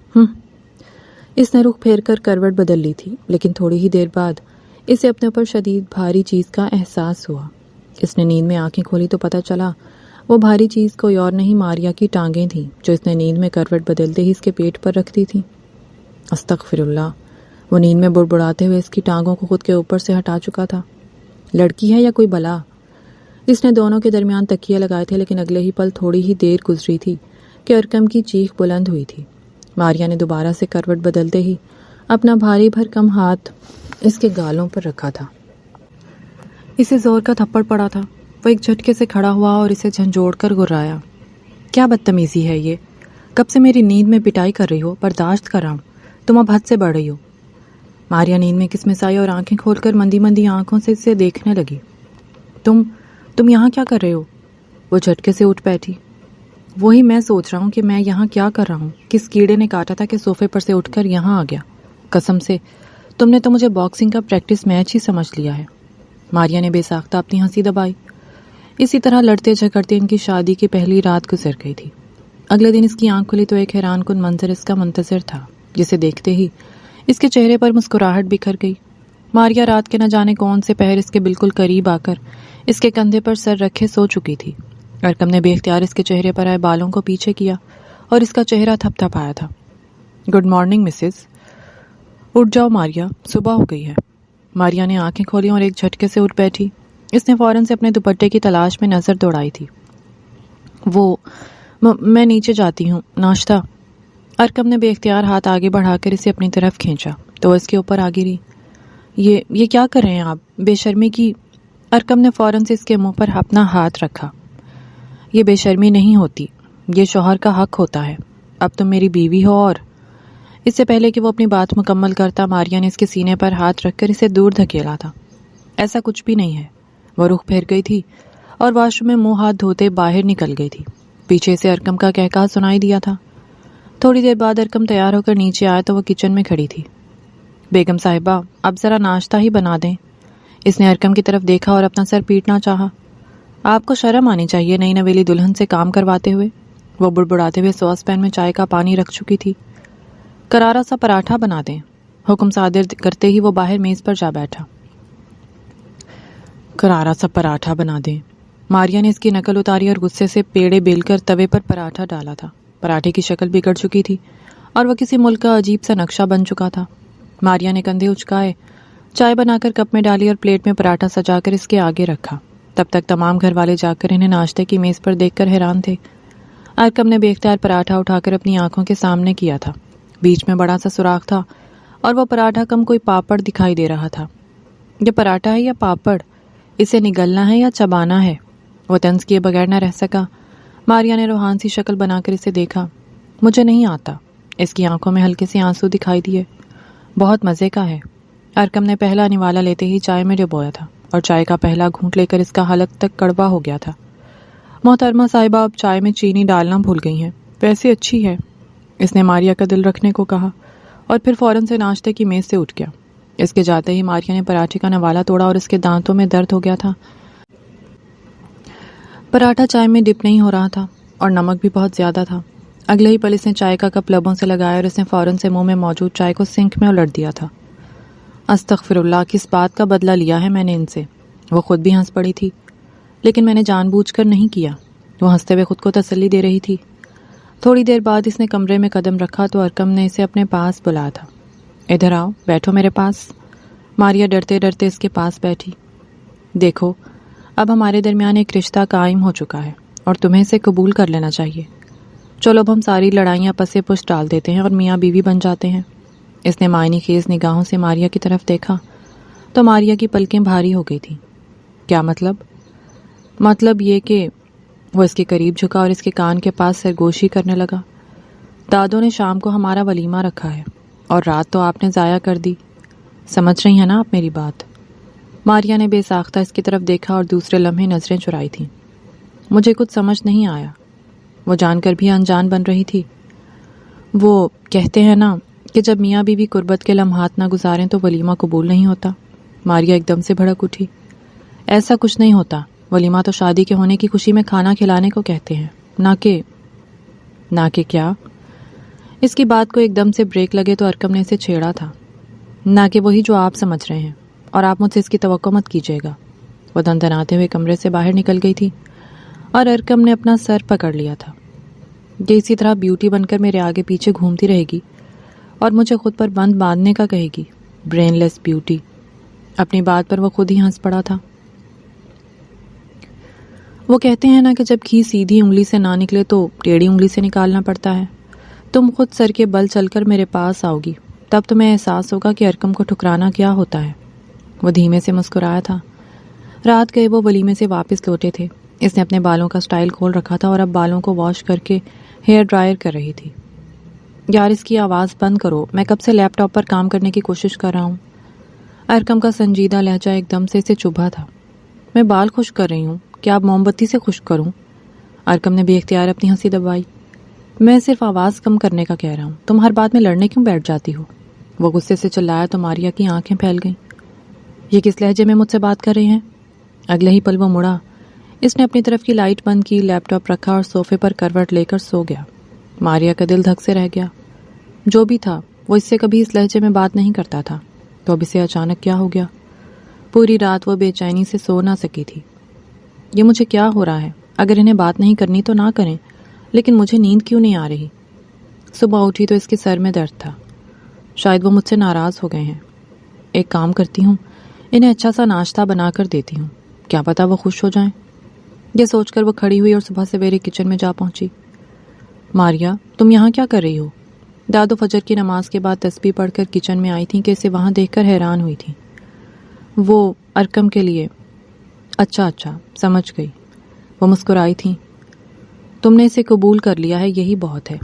اس نے رخ پھیر کر کروٹ بدل لی تھی، لیکن تھوڑی ہی دیر بعد اسے اپنے اوپر شدید بھاری چیز کا احساس ہوا. اس نے نیند میں آنکھیں کھولی تو پتہ چلا وہ بھاری چیز کوئی اور نہیں ماریا کی ٹانگیں تھیں جو اس نے نیند میں کروٹ بدلتے ہی اس کے پیٹ پر رکھ دی تھی. استغفر اللہ. وہ نیند میں بڑبڑاتے ہوئے اس کی ٹانگوں کو خود کے اوپر سے ہٹا چکا تھا. لڑکی ہے یا کوئی بلا؟ اس نے دونوں کے درمیان تکیے لگائے تھے، لیکن اگلے ہی پل تھوڑی ہی دیر گزری تھی کہ ارکم کی چیخ بلند ہوئی تھی۔ ماریا نے دوبارہ سے کروٹ بدلتے ہی اپنا بھاری بھرکم ہاتھ اس کے گالوں پر رکھا تھا۔ اسے زور کا تھپڑ پڑا تھا۔ وہ ایک جھٹکے سے کھڑا ہوا اور اسے جھنجھوڑ کر گرایا۔ کیا بدتمیزی ہے یہ؟ کب سے میری نیند میں پٹائی کر رہی ہو؟ برداشت کر رہا ہوں، تم اب حد سے بڑھ رہی ہو۔ ماریا نیند میں کسمسائی اور آنکھیں کھول کر مندی مندی آنکھوں سے اسے دیکھنے لگی۔ تم یہاں کیا کر رہے ہو؟ وہ جھٹکے سے اٹھ بیٹھی۔ وہی میں سوچ رہا ہوں کہ میں یہاں کیا کر رہا ہوں۔ کس کیڑے نے کاٹا تھا کہ صوفے پر سے اٹھ کر یہاں آ گیا؟ قسم سے تم نے تو مجھے باکسنگ کا پریکٹس میچ ہی سمجھ لیا ہے۔ ماریا نے بے ساختہ اپنی ہنسی دبائی۔ اسی طرح لڑتے جھگڑتے ان کی شادی کی پہلی رات گزر گئی تھی۔ اگلے دن اس کی آنکھ کھلی تو ایک حیران کن منظر اس کا منتظر تھا، جسے دیکھتے ہی اس کے چہرے پر مسکراہٹ بکھر گئی۔ ماریا رات کے نہ جانے کون سے پہر اس کے بالکل قریب آ کر اس کے کندھے پر سر رکھے سو چکی تھی۔ ارکم نے بے اختیار اس کے چہرے پر آئے بالوں کو پیچھے کیا اور اس کا چہرہ تھپ تھپ آیا تھا۔ گڈ مارننگ مسز، اٹھ جاؤ ماریا، صبح ہو گئی ہے۔ ماریا نے آنکھیں کھولی اور ایک جھٹکے سے اٹھ بیٹھی۔ اس نے فوراً سے اپنے دوپٹے کی تلاش میں نظر دوڑائی تھی۔ میں نیچے جاتی ہوں، ناشتہ۔ ارکم نے بے اختیار ہاتھ آگے بڑھا کر اسے اپنی طرف کھینچا تو اس کے اوپر آ گری۔ یہ کیا کر رہے ہیں آپ؟ بے شرمی کی۔ ارکم نے فوراً سے اس کے منہ پر اپنا ہاتھ رکھا۔ یہ بے شرمی نہیں ہوتی، یہ شوہر کا حق ہوتا ہے۔ اب تم میری بیوی ہو اور… اس سے پہلے کہ وہ اپنی بات مکمل کرتا، ماریا نے اس کے سینے پر ہاتھ رکھ کر اسے دور دھکیلا تھا۔ ایسا کچھ بھی نہیں ہے۔ وہ رخ پھیر گئی تھی اور واش روم میں منہ ہاتھ دھوتے باہر نکل گئی تھی۔ پیچھے سے ارکم کا کہکہا سنائی دیا تھا۔ تھوڑی دیر بعد ارکم تیار ہو کر نیچے آیا تو وہ کچن میں کھڑی تھی۔ بیگم صاحبہ، اب ذرا ناشتہ ہی بنا دیں۔ اس نے ارکم کی طرف دیکھا اور اپنا سر پیٹنا چاہا۔ آپ کو شرم آنی چاہیے نئی نویلی دلہن سے کام کرواتے ہوئے۔ وہ بڑبڑاتے ہوئے سوس پین میں چائے کا پانی رکھ چکی تھی۔ کرارا سا پراٹھا بنا دیں۔ حکم صادر کرتے ہی وہ باہر میز پر جا بیٹھا۔ کرارا سا پراٹھا بنا دیں۔ ماریا نے اس کی نقل اتاری اور غصے سے پیڑے بیل کر توے پر پراٹھا ڈالا تھا۔ پراٹھے کی شکل بگڑ چکی تھی اور وہ کسی ملک کا عجیب سا نقشہ بن چکا تھا۔ ماریا نے کندھے اچکائے، چائے بنا کر کپ میں ڈالی اور پلیٹ میں پراٹھا سجا کر اس کے آگے رکھا۔ تب تک تمام گھر والے جا کر انہیں ناشتے کی میز پر دیکھ کر حیران تھے۔ ارکم نے بے اختیار پراٹھا اٹھا کر اپنی آنکھوں کے سامنے کیا تھا۔ بیچ میں بڑا سا سوراخ تھا اور وہ پراٹھا کم کوئی پاپڑ دکھائی دے رہا تھا۔ یہ پراٹھا ہے یا پاپڑ؟ اسے نگلنا ہے یا چبانا ہے؟ وہ طنز کیے بغیر نہ رہ سکا۔ ماریا نے روحان سی شکل بنا کر اسے دیکھا۔ مجھے نہیں آتا۔ اس کی آنکھوں میں ہلکے سے آنسو دکھائی دیے۔ بہت مزے کا ہے۔ ارکم نے پہلا نوالا لیتے ہی چائے میں ڈبویا تھا اور چائے کا پہلا گھونٹ لے کر اس کا حلق تک کڑوا ہو گیا تھا۔ محترمہ صاحبہ اب چائے میں چینی ڈالنا بھول گئی ہیں، ویسے اچھی ہے، اس نے ماریا کا دل رکھنے کو کہا اور پھر فوراً سے ناشتے کی میز سے اٹھ گیا۔ اس کے جاتے ہی ماریا نے پراٹھے کا نوالا توڑا اور اس کے دانتوں میں درد ہو گیا تھا۔ پراٹھا چائے میں ڈپ نہیں ہو رہا تھا اور نمک بھی بہت زیادہ تھا۔ اگلے ہی پل اس نے چائے کا کپ لبوں سے لگایا اور اس نے فوراً سے منہ میں موجود چائے کو سنک میں الٹ دیا تھا۔ استغفر اللہ، کس بات کا بدلہ لیا ہے میں نے ان سے؟ وہ خود بھی ہنس پڑی تھی، لیکن میں نے جان بوجھ کر نہیں کیا۔ وہ ہنستے ہوئے خود کو تسلی دے رہی تھی۔ تھوڑی دیر بعد اس نے کمرے میں قدم رکھا تو ارکم نے اسے اپنے پاس بلایا تھا۔ ادھر آؤ، بیٹھو میرے پاس۔ ماریا ڈرتے ڈرتے اس کے پاس بیٹھی۔ دیکھو، اب ہمارے درمیان ایک رشتہ قائم ہو چکا ہے اور تمہیں اسے قبول کر لینا چاہیے۔ چلو اب ہم ساری لڑائیاں پسے پشت ڈال دیتے ہیں اور میاں بیوی بن جاتے ہیں۔ اس نے معنی خیز نگاہوں سے ماریا کی طرف دیکھا تو ماریا کی پلکیں بھاری ہو گئی تھیں۔ کیا مطلب؟ مطلب یہ کہ… وہ اس کے قریب جھکا اور اس کے کان کے پاس سرگوشی کرنے لگا۔ دادوں نے شام کو ہمارا ولیمہ رکھا ہے اور رات تو آپ نے ضائع کر دی۔ سمجھ رہی ہیں نا آپ میری بات؟ ماریا نے بے ساختہ اس کی طرف دیکھا اور دوسرے لمحے نظریں چرائی تھیں۔ مجھے کچھ سمجھ نہیں آیا۔ وہ جان کر بھی انجان بن رہی تھی۔ وہ کہتے ہیں نا کہ جب میاں بیوی قربت کے لمحات نہ گزاریں تو ولیمہ قبول نہیں ہوتا۔ ماریا ایک دم سے بھڑک اٹھی۔ ایسا کچھ نہیں ہوتا، ولیمہ تو شادی کے ہونے کی خوشی میں کھانا کھلانے کو کہتے ہیں، نہ کہ کیا؟ اس کی بات کو ایک دم سے بریک لگے تو ارکم نے اسے چھیڑا تھا۔ نہ کہ وہی جو آپ سمجھ رہے ہیں، اور آپ مجھ سے اس کی توقع مت کیجیے گا۔ وہ دندناتے ہوئے کمرے سے باہر نکل گئی تھی اور ارکم نے اپنا سر پکڑ لیا تھا۔ یہ اسی طرح بیوٹی بن کر میرے آگے پیچھے گھومتی رہے گی اور مجھے خود پر بند باندھنے کا کہے گی۔ برین لیس بیوٹی۔ اپنی بات پر وہ خود ہی ہنس پڑا تھا۔ وہ کہتے ہیں نا کہ جب گھی سیدھی انگلی سے نہ نکلے تو ٹیڑھی انگلی سے نکالنا پڑتا ہے. تم خود سر کے بل چل کر میرے پاس آؤ گی, تب تمہیں احساس ہوگا کہ ارکم کو ٹھکرانا کیا ہوتا ہے. وہ دھیمے سے مسکرایا تھا. رات گئے وہ ولیمے سے واپس لوٹے تھے. اس نے اپنے بالوں کا سٹائل کھول رکھا تھا اور اب بالوں کو واش کر کے ہیئر ڈرائر کر رہی تھی. یار اس کی آواز بند کرو, میں کب سے لیپ ٹاپ پر کام کرنے کی کوشش کر رہا ہوں. ارکم کا سنجیدہ لہجہ ایک دم سے اسے چبھا تھا. میں بال خشک کر رہی ہوں, کیا اب موم بتی سے خشک کروں؟ ارکم نے بے اختیار اپنی ہنسی دبائی. میں صرف آواز کم کرنے کا کہہ رہا ہوں, تم ہر بات میں لڑنے کیوں بیٹھ جاتی ہو؟ وہ غصے سے چلایا تو ماریا کی آنکھیں پھیل گئیں. یہ کس لہجے میں مجھ سے بات کر رہے ہیں؟ اگلے ہی پل وہ مڑا. اس نے اپنی طرف کی لائٹ بند کی, لیپ ٹاپ رکھا اور صوفے پر کروٹ لے کر سو گیا. ماریا کا دل دھک سے رہ گیا. جو بھی تھا وہ اس سے کبھی اس لہجے میں بات نہیں کرتا تھا, تو اب اسے اچانک کیا ہو گیا؟ پوری رات وہ بے چینی سے سو نہ سکی تھی. یہ مجھے کیا ہو رہا ہے؟ اگر انہیں بات نہیں کرنی تو نہ کریں, لیکن مجھے نیند کیوں نہیں آ رہی؟ صبح اٹھی تو اس کے سر میں درد تھا. شاید وہ مجھ سے ناراض ہو گئے ہیں. ایک کام کرتی ہوں, انہیں اچھا سا ناشتہ بنا کر دیتی ہوں, کیا پتا وہ خوش ہو جائیں. یہ سوچ کر وہ کھڑی ہوئی اور صبح سویرے کچن میں جا پہنچی. ماریا, تم یہاں کیا کر رہی ہو؟ دادو فجر کی نماز کے بعد تسبیح پڑھ کر کچن میں آئی تھیں کہ اسے وہاں دیکھ کر حیران ہوئی تھی. وہ ارکم کے لیے. اچھا سمجھ گئی. وہ مسکرائی تھیں. تم نے اسے قبول کر لیا ہے, یہی بہت ہے.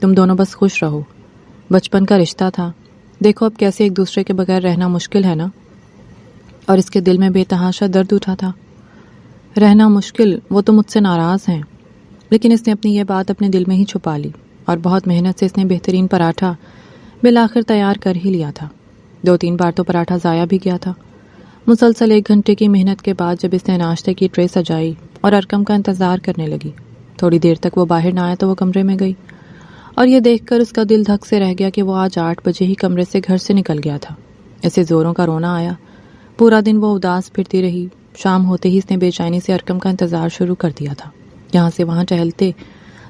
تم دونوں بس خوش رہو. بچپن کا رشتہ تھا, دیکھو اب کیسے ایک دوسرے کے بغیر رہنا مشکل ہے نا. اور اس کے دل میں بے تحاشا درد اٹھا تھا. رہنا مشکل, وہ تو مجھ سے ناراض ہیں. لیکن اس نے اپنی یہ بات اپنے دل میں ہی چھپا لی, اور بہت محنت سے اس نے بہترین پراٹھا بالآخر تیار کر ہی لیا تھا. 2-3 بار تو پراٹھا ضائع بھی گیا تھا. مسلسل 1 گھنٹے کی محنت کے بعد جب اس نے ناشتے کی ٹرے سجائی اور ارکم کا انتظار کرنے لگی, تھوڑی دیر تک وہ باہر نہ آیا تو وہ کمرے میں گئی, اور یہ دیکھ کر اس کا دل دھک سے رہ گیا کہ وہ آج 8 بجے ہی کمرے سے گھر سے نکل گیا تھا. اسے زوروں کا رونا آیا. پورا دن وہ اداس پھرتی رہی. شام ہوتے ہی اس نے بے چینی سے ارکم کا انتظار شروع کر دیا تھا. یہاں سے وہاں ٹہلتے.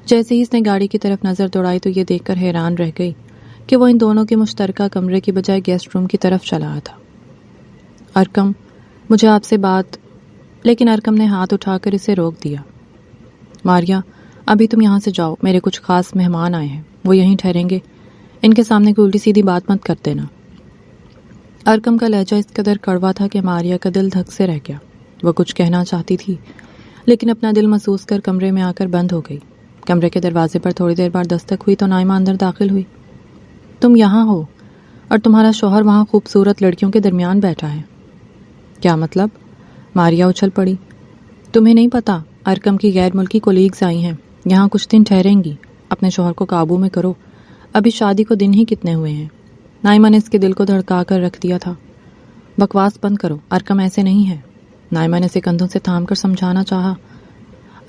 جیسے ہی اس نے گاڑی کی طرف نظر دوڑائی تو یہ دیکھ کر حیران رہ گئی کہ وہ ان دونوں کے مشترکہ کمرے کی بجائے گیسٹ روم کی طرف چلا آیا تھا. ارکم, مجھے آپ سے بات. لیکن ارکم نے ہاتھ اٹھا کر اسے روک دیا. ماریا, ابھی تم یہاں سے جاؤ, میرے کچھ خاص مہمان آئے ہیں, وہ یہیں ٹھہریں گے. ان کے سامنے کوئی الٹی سیدھی بات مت کر دینا. ارکم کا لہجہ اس قدر کڑوا تھا کہ ماریا کا دل دھک سے رہ گیا. وہ کچھ کہنا چاہتی تھی, لیکن اپنا دل محسوس کر کمرے میں آ کر بند ہو گئی. کمرے کے دروازے پر تھوڑی دیر بعد دستک ہوئی تو نائمہ اندر داخل ہوئی. تم یہاں ہو, اور تمہارا شوہر وہاں خوبصورت لڑکیوں کے درمیان بیٹھا ہے. کیا مطلب؟ ماریا اچھل پڑی. تمہیں نہیں پتا, ارکم کی غیر ملکی کولیگز آئی ہیں, یہاں کچھ دن ٹھہریں گی. اپنے شوہر کو قابو میں کرو, ابھی شادی کو دن ہی کتنے ہوئے ہیں. نائمہ نے اس کے دل کو دھڑکا کر رکھ دیا تھا. بکواس بند کرو, ارکم ایسے نہیں ہے. نائمہ نے اسے کندھوں سے تھام کر سمجھانا چاہا.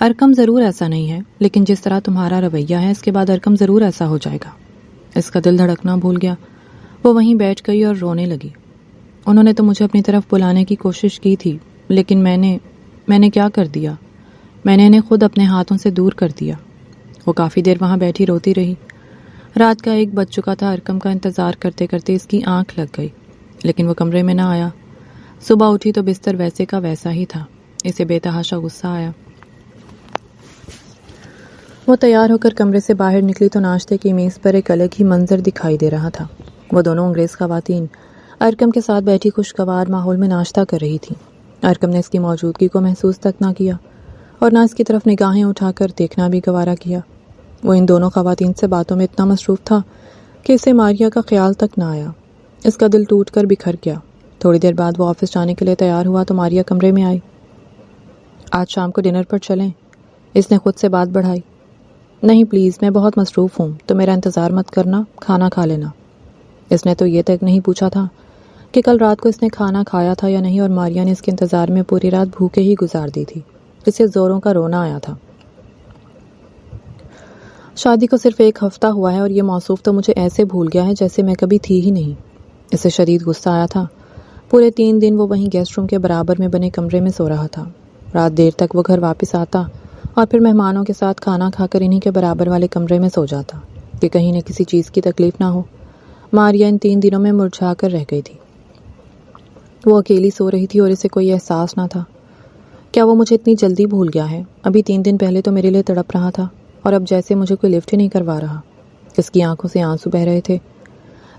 ارکم ضرور ایسا نہیں ہے, لیکن جس طرح تمہارا رویہ ہے اس کے بعد ارکم ضرور ایسا ہو جائے گا. اس کا دل دھڑکنا بھول گیا. وہ وہیں بیٹھ گئی اور رونے لگی. انہوں نے تو مجھے اپنی طرف بلانے کی کوشش کی تھی, لیکن میں نے کیا کر دیا؟ میں نے انہیں خود اپنے ہاتھوں سے دور کر دیا. وہ کافی دیر وہاں بیٹھی روتی رہی. رات کا 1 بج چکا تھا. ارکم کا انتظار کرتے کرتے اس کی آنکھ لگ گئی, لیکن وہ کمرے میں نہ آیا. صبح اٹھی تو بستر ویسے کا ویسا ہی تھا. اسے بے تحاشا غصہ آیا. وہ تیار ہو کر کمرے سے باہر نکلی تو ناشتے کی میز پر ایک الگ ہی منظر دکھائی دے رہا تھا. وہ دونوں انگریز خواتین ارکم کے ساتھ بیٹھی خوشگوار ماحول میں ناشتہ کر رہی تھی. ارکم نے اس کی موجودگی کو محسوس تک نہ کیا, اور نہ اس کی طرف نگاہیں اٹھا کر دیکھنا بھی گوارا کیا. وہ ان دونوں خواتین سے باتوں میں اتنا مصروف تھا کہ اسے ماریا کا خیال تک نہ آیا. اس کا دل ٹوٹ کر بکھر گیا. تھوڑی دیر بعد وہ آفس جانے کے لیے تیار ہوا تو ماریا کمرے میں آئی. آج شام کو ڈنر پر چلیں, اس نے خود سے بات بڑھائی. نہیں پلیز, میں بہت مصروف ہوں, تو میرا انتظار مت کرنا, کھانا کھا لینا. اس نے تو یہ تک نہیں پوچھا تھا کہ کل رات کو اس نے کھانا کھایا تھا یا نہیں, اور ماریا نے اس کے انتظار میں پوری رات بھوکے ہی گزار دی تھی. اسے زوروں کا رونا آیا تھا. شادی کو صرف 1 ہفتہ ہوا ہے اور یہ موصوف تو مجھے ایسے بھول گیا ہے جیسے میں کبھی تھی ہی نہیں. اسے شدید غصہ آیا تھا. پورے 3 دن وہ وہیں گیسٹ روم کے برابر میں بنے کمرے میں سو رہا تھا. رات دیر تک وہ گھر واپس آتا اور پھر مہمانوں کے ساتھ کھانا کھا کر انہی کے برابر والے کمرے میں سو جاتا کہ کہیں نہ کسی چیز کی تکلیف نہ ہو. ماریا ان 3 دنوں میں مرجھا کر رہ گئی تھی. وہ اکیلی سو رہی تھی اور اسے کوئی احساس نہ تھا. کیا وہ مجھے اتنی جلدی بھول گیا ہے؟ ابھی 3 دن پہلے تو میرے لیے تڑپ رہا تھا اور اب جیسے مجھے کوئی لفٹ ہی نہیں کروا رہا۔ اس کی آنکھوں سے آنسو بہ رہے تھے۔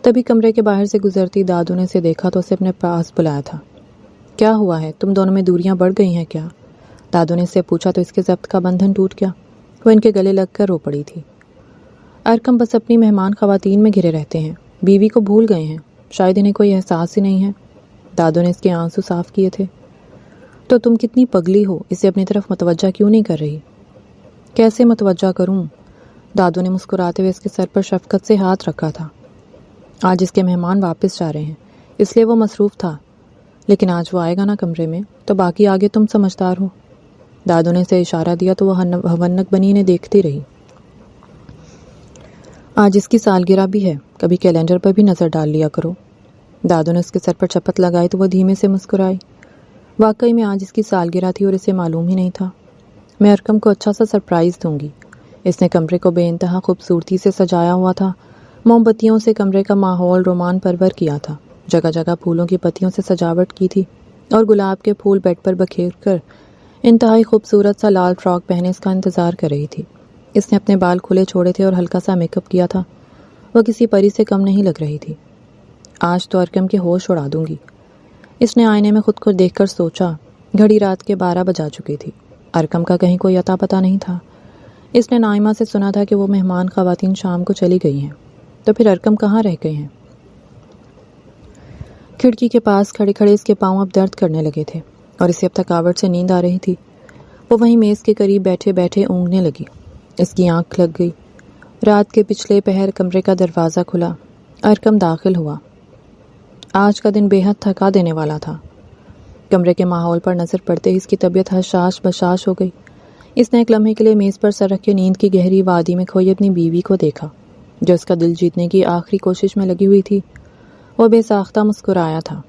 تبھی کمرے کے باہر سے گزرتی دادو نے اسے دیکھا تو اسے اپنے پاس بلایا تھا۔ کیا ہوا ہے؟ تم دونوں میں دوریاں بڑھ گئی ہیں کیا؟ دادو نے اس سے پوچھا تو اس کے ضبط کا بندھن ٹوٹ گیا۔ وہ ان کے گلے لگ کر رو پڑی تھی۔ ارکم بس اپنی مہمان خواتین میں گھرے رہتے ہیں، بیوی کو بھول گئے ہیں، شاید انہیں کوئی احساس ہی نہیں ہے۔ دادو نے اس کے آنسو صاف کیے تھے۔ تو تم کتنی پگلی ہو، اسے اپنی طرف متوجہ کیوں نہیں کر رہی؟ کیسے متوجہ کروں؟ دادو نے مسکراتے ہوئے اس کے سر پر شفقت سے ہاتھ رکھا تھا۔ آج اس کے مہمان واپس جا رہے ہیں، اس لیے وہ مصروف تھا، لیکن آج وہ آئے گا نا کمرے میں، تو باقی آگے تم سمجھدار ہو۔ دادو نے اسے اشارہ دیا تو وہ ہونک بنی انہیں دیکھتی رہی۔ آج اس کی سالگرہ بھی ہے، کبھی کیلنڈر پر بھی نظر ڈال لیا کرو۔ دادو نے اس کے سر پر چپت لگائی تو وہ دھیمے سے مسکرائی۔ واقعی میں آج اس کی سالگرہ تھی اور اسے معلوم ہی نہیں تھا۔ میں ارکم کو اچھا سا سرپرائز دوں گی۔ اس نے کمرے کو بے انتہا خوبصورتی سے سجایا ہوا تھا۔ موم بتیوں سے کمرے کا ماحول رومان پرور کیا تھا۔ جگہ جگہ پھولوں کی پتیوں سے سجاوٹ کی تھی اور گلاب کے پھول بیڈ پر بکھیر کر انتہائی خوبصورت سا لال فراک پہنے اس کا انتظار کر رہی تھی۔ اس نے اپنے بال کھلے چھوڑے تھے اور ہلکا سا میک اپ کیا تھا۔ وہ کسی پری سے کم نہیں لگ رہی تھی۔ آج تو ارکم کے ہوش اڑا دوں گی۔ اس نے آئینے میں خود کو دیکھ کر سوچا۔ گھڑی رات کے 12 بجا چکی تھی۔ ارکم کا کہیں کوئی اتا پتہ نہیں تھا۔ اس نے نائمہ سے سنا تھا کہ وہ مہمان خواتین شام کو چلی گئی ہیں، تو پھر ارکم کہاں رہ گئے ہیں؟ کھڑکی کے پاس کھڑے کھڑے اس کے پاؤں اب درد کرنے لگے تھے اور اسے اب تھکاوٹ سے نیند آ رہی تھی۔ وہ وہیں میز کے قریب بیٹھے بیٹھے اونگنے لگی۔ اس کی آنکھ لگ گئی۔ رات کے پچھلے پہر کمرے کا دروازہ کھلا۔ ارکم داخل ہوا۔ آج کا دن بے حد تھکا دینے والا تھا۔ کمرے کے ماحول پر نظر پڑتے ہی اس کی طبیعت حشاش بشاش ہو گئی۔ اس نے ایک لمحے کے لیے میز پر سر رکھ کے نیند کی گہری وادی میں کھوئی اپنی بیوی کو دیکھا، جو اس کا دل جیتنے کی آخری کوشش میں لگی ہوئی تھی۔ وہ بے ساختہ مسکرایا تھا۔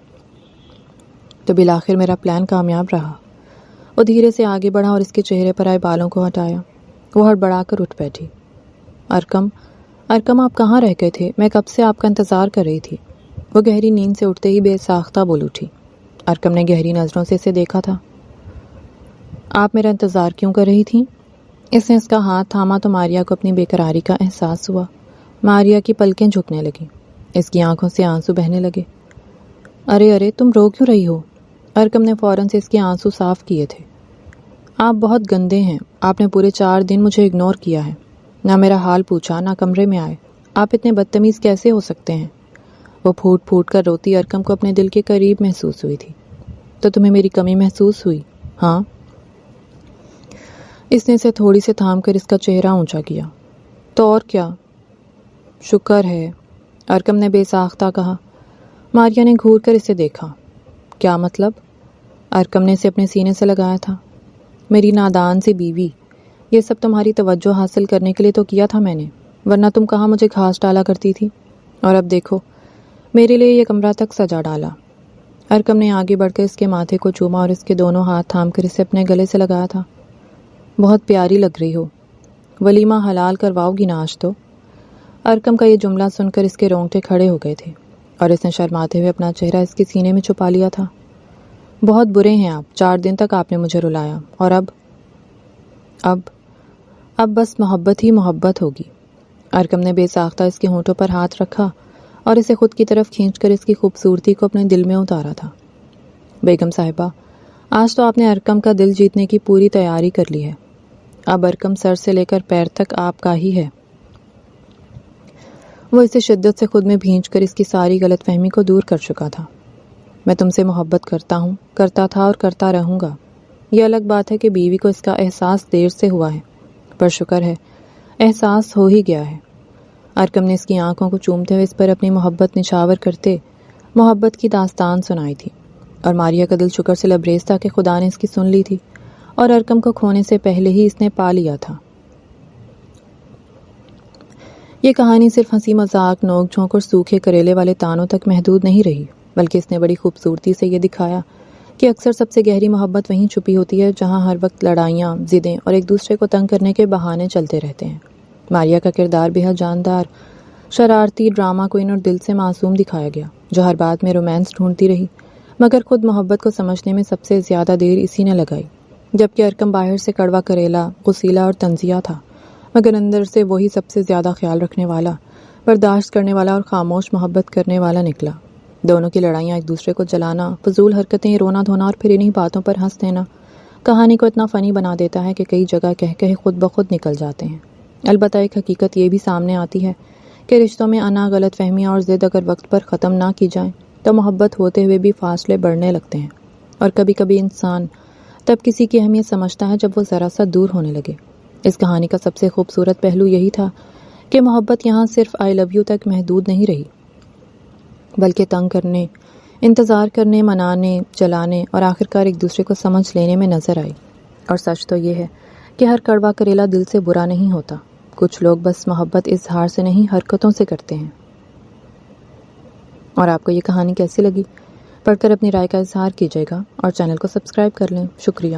تو بالآخر میرا پلان کامیاب رہا۔ وہ دھیرے سے آگے بڑھا اور اس کے چہرے پر آئے بالوں کو ہٹایا۔ وہ ہڑبڑا کر اٹھ بیٹھی۔ ارکم آپ کہاں رہ گئے تھے؟ میں کب سے آپ کا انتظار کر رہی تھی۔ وہ گہری نیند سے اٹھتے ہی بے ساختہ بول اٹھی۔ ارکم نے گہری نظروں سے اسے دیکھا تھا۔ آپ میرا انتظار کیوں کر رہی تھیں؟ اس نے اس کا ہاتھ تھاما تو ماریا کو اپنی بے قراری کا احساس ہوا۔ ماریا کی پلکیں جھکنے لگیں۔ اس کی آنکھوں سے آنسو بہنے لگے۔ ارے تم رو کیوں رہی ہو؟ ارکم نے فوراً سے اس کے آنسو صاف کیے تھے۔ آپ بہت گندے ہیں۔ آپ نے پورے 4 دن مجھے اگنور کیا ہے، نہ میرا حال پوچھا، نہ کمرے میں آئے۔ آپ اتنے بدتمیز کیسے ہو سکتے ہیں؟ وہ پھوٹ پھوٹ کر روتی ارکم کو اپنے دل کے قریب محسوس ہوئی تھی۔ تو تمہیں میری کمی محسوس ہوئی؟ ہاں۔ اس نے اسے تھوڑی سے تھام کر اس کا چہرہ اونچا کیا۔ تو اور کیا؟ شکر ہے، ارکم نے بے ساختہ کہا۔ ماریا نے گھور کر اسے دیکھا۔ کیا مطلب؟ ارکم نے اسے اپنے سینے سے لگایا تھا۔ میری نادان سی بیوی، یہ سب تمہاری توجہ حاصل کرنے کے لیے تو کیا تھا میں نے، ورنہ تم کہاں مجھے گھاس ڈالا کرتی تھی، اور اب دیکھو میرے لیے یہ کمرہ تک سجا ڈالا۔ ارکم نے آگے بڑھ کر اس کے ماتھے کو چوما اور اس کے دونوں ہاتھ تھام کر اسے اپنے گلے سے لگایا تھا۔ بہت پیاری لگ رہی ہو، ولیمہ حلال کرواؤ گی نا آج تو؟ ارکم کا یہ جملہ سن کر اس کے رونگٹے کھڑے ہو گئے تھے اور اس نے شرماتے ہوئے اپنا چہرہ اس کے سینے میں چھپا لیا تھا۔ بہت برے ہیں آپ، 4 دن تک آپ نے مجھے رلایا، اور اب بس محبت ہی محبت ہوگی۔ ارکم نے بے ساختہ اس کے ہونٹوں پر ہاتھ رکھا اور اسے خود کی طرف کھینچ کر اس کی خوبصورتی کو اپنے دل میں اتارا تھا۔ بیگم صاحبہ، آج تو آپ نے ارکم کا دل جیتنے کی پوری تیاری کر لی ہے۔ اب ارکم سر سے لے کر پیر تک آپ کا ہی ہے۔ وہ اسے شدت سے خود میں بھینچ کر اس کی ساری غلط فہمی کو دور کر چکا تھا۔ میں تم سے محبت کرتا ہوں، کرتا تھا اور کرتا رہوں گا۔ یہ الگ بات ہے کہ بیوی کو اس کا احساس دیر سے ہوا ہے، پر شکر ہے احساس ہو ہی گیا ہے۔ ارکم نے اس کی آنکھوں کو چومتے ہوئے اس پر اپنی محبت نچھاور کرتے محبت کی داستان سنائی تھی، اور ماریا کا دل شکر سے لبریز تھا کہ خدا نے اس کی سن لی تھی اور ارکم کو کھونے سے پہلے ہی اس نے پا لیا تھا۔ یہ کہانی صرف ہنسی مذاق، نوک جھونک اور سوکھے کریلے والے تانوں تک محدود نہیں رہی، بلکہ اس نے بڑی خوبصورتی سے یہ دکھایا کہ اکثر سب سے گہری محبت وہیں چھپی ہوتی ہے جہاں ہر وقت لڑائیاں، ضدیں اور ایک دوسرے کو تنگ کرنے کے بہانے چلتے رہتے ہیں۔ ماریا کا کردار بے حد جاندار، شرارتی، ڈرامہ کوئن اور دل سے معصوم دکھایا گیا، جو ہر بات میں رومانس ڈھونڈتی رہی، مگر خود محبت کو سمجھنے میں سب سے زیادہ دیر اسی نے لگائی۔ جبکہ ارکم باہر سے کڑوا کریلا، غسیلا اور تنزیہ تھا، مگر اندر سے وہی سب سے زیادہ خیال رکھنے والا، برداشت کرنے والا اور خاموش محبت کرنے والا نکلا۔ دونوں کی لڑائیاں ایک دوسرے کو جلانا، فضول حرکتیں، رونا دھونا اور پھر انہی باتوں پر ہنس دینا کہانی کو اتنا فنی بنا دیتا ہے کہ کئی جگہ کہہ خود بخود نکل جاتے ہیں۔ البتہ ایک حقیقت یہ بھی سامنے آتی ہے کہ رشتوں میں انا، غلط فہمیاں اور ضد اگر وقت پر ختم نہ کی جائیں تو محبت ہوتے ہوئے بھی فاصلے بڑھنے لگتے ہیں، اور کبھی کبھی انسان تب کسی کی اہمیت سمجھتا ہے جب وہ ذرا سا دور ہونے لگے۔ اس کہانی کا سب سے خوبصورت پہلو یہی تھا کہ محبت یہاں صرف آئی لو یو تک محدود نہیں رہی، بلکہ تنگ کرنے، انتظار کرنے، منانے، جلانے اور آخرکار ایک دوسرے کو سمجھ لینے میں نظر آئی۔ اور سچ تو یہ ہے کہ ہر کڑوا کریلا دل سے برا نہیں ہوتا، کچھ لوگ بس محبت اظہار سے نہیں حرکتوں سے کرتے ہیں۔ اور آپ کو یہ کہانی کیسی لگی؟ پڑھ کر اپنی رائے کا اظہار کیجیے گا اور چینل کو سبسکرائب کر لیں۔ شکریہ۔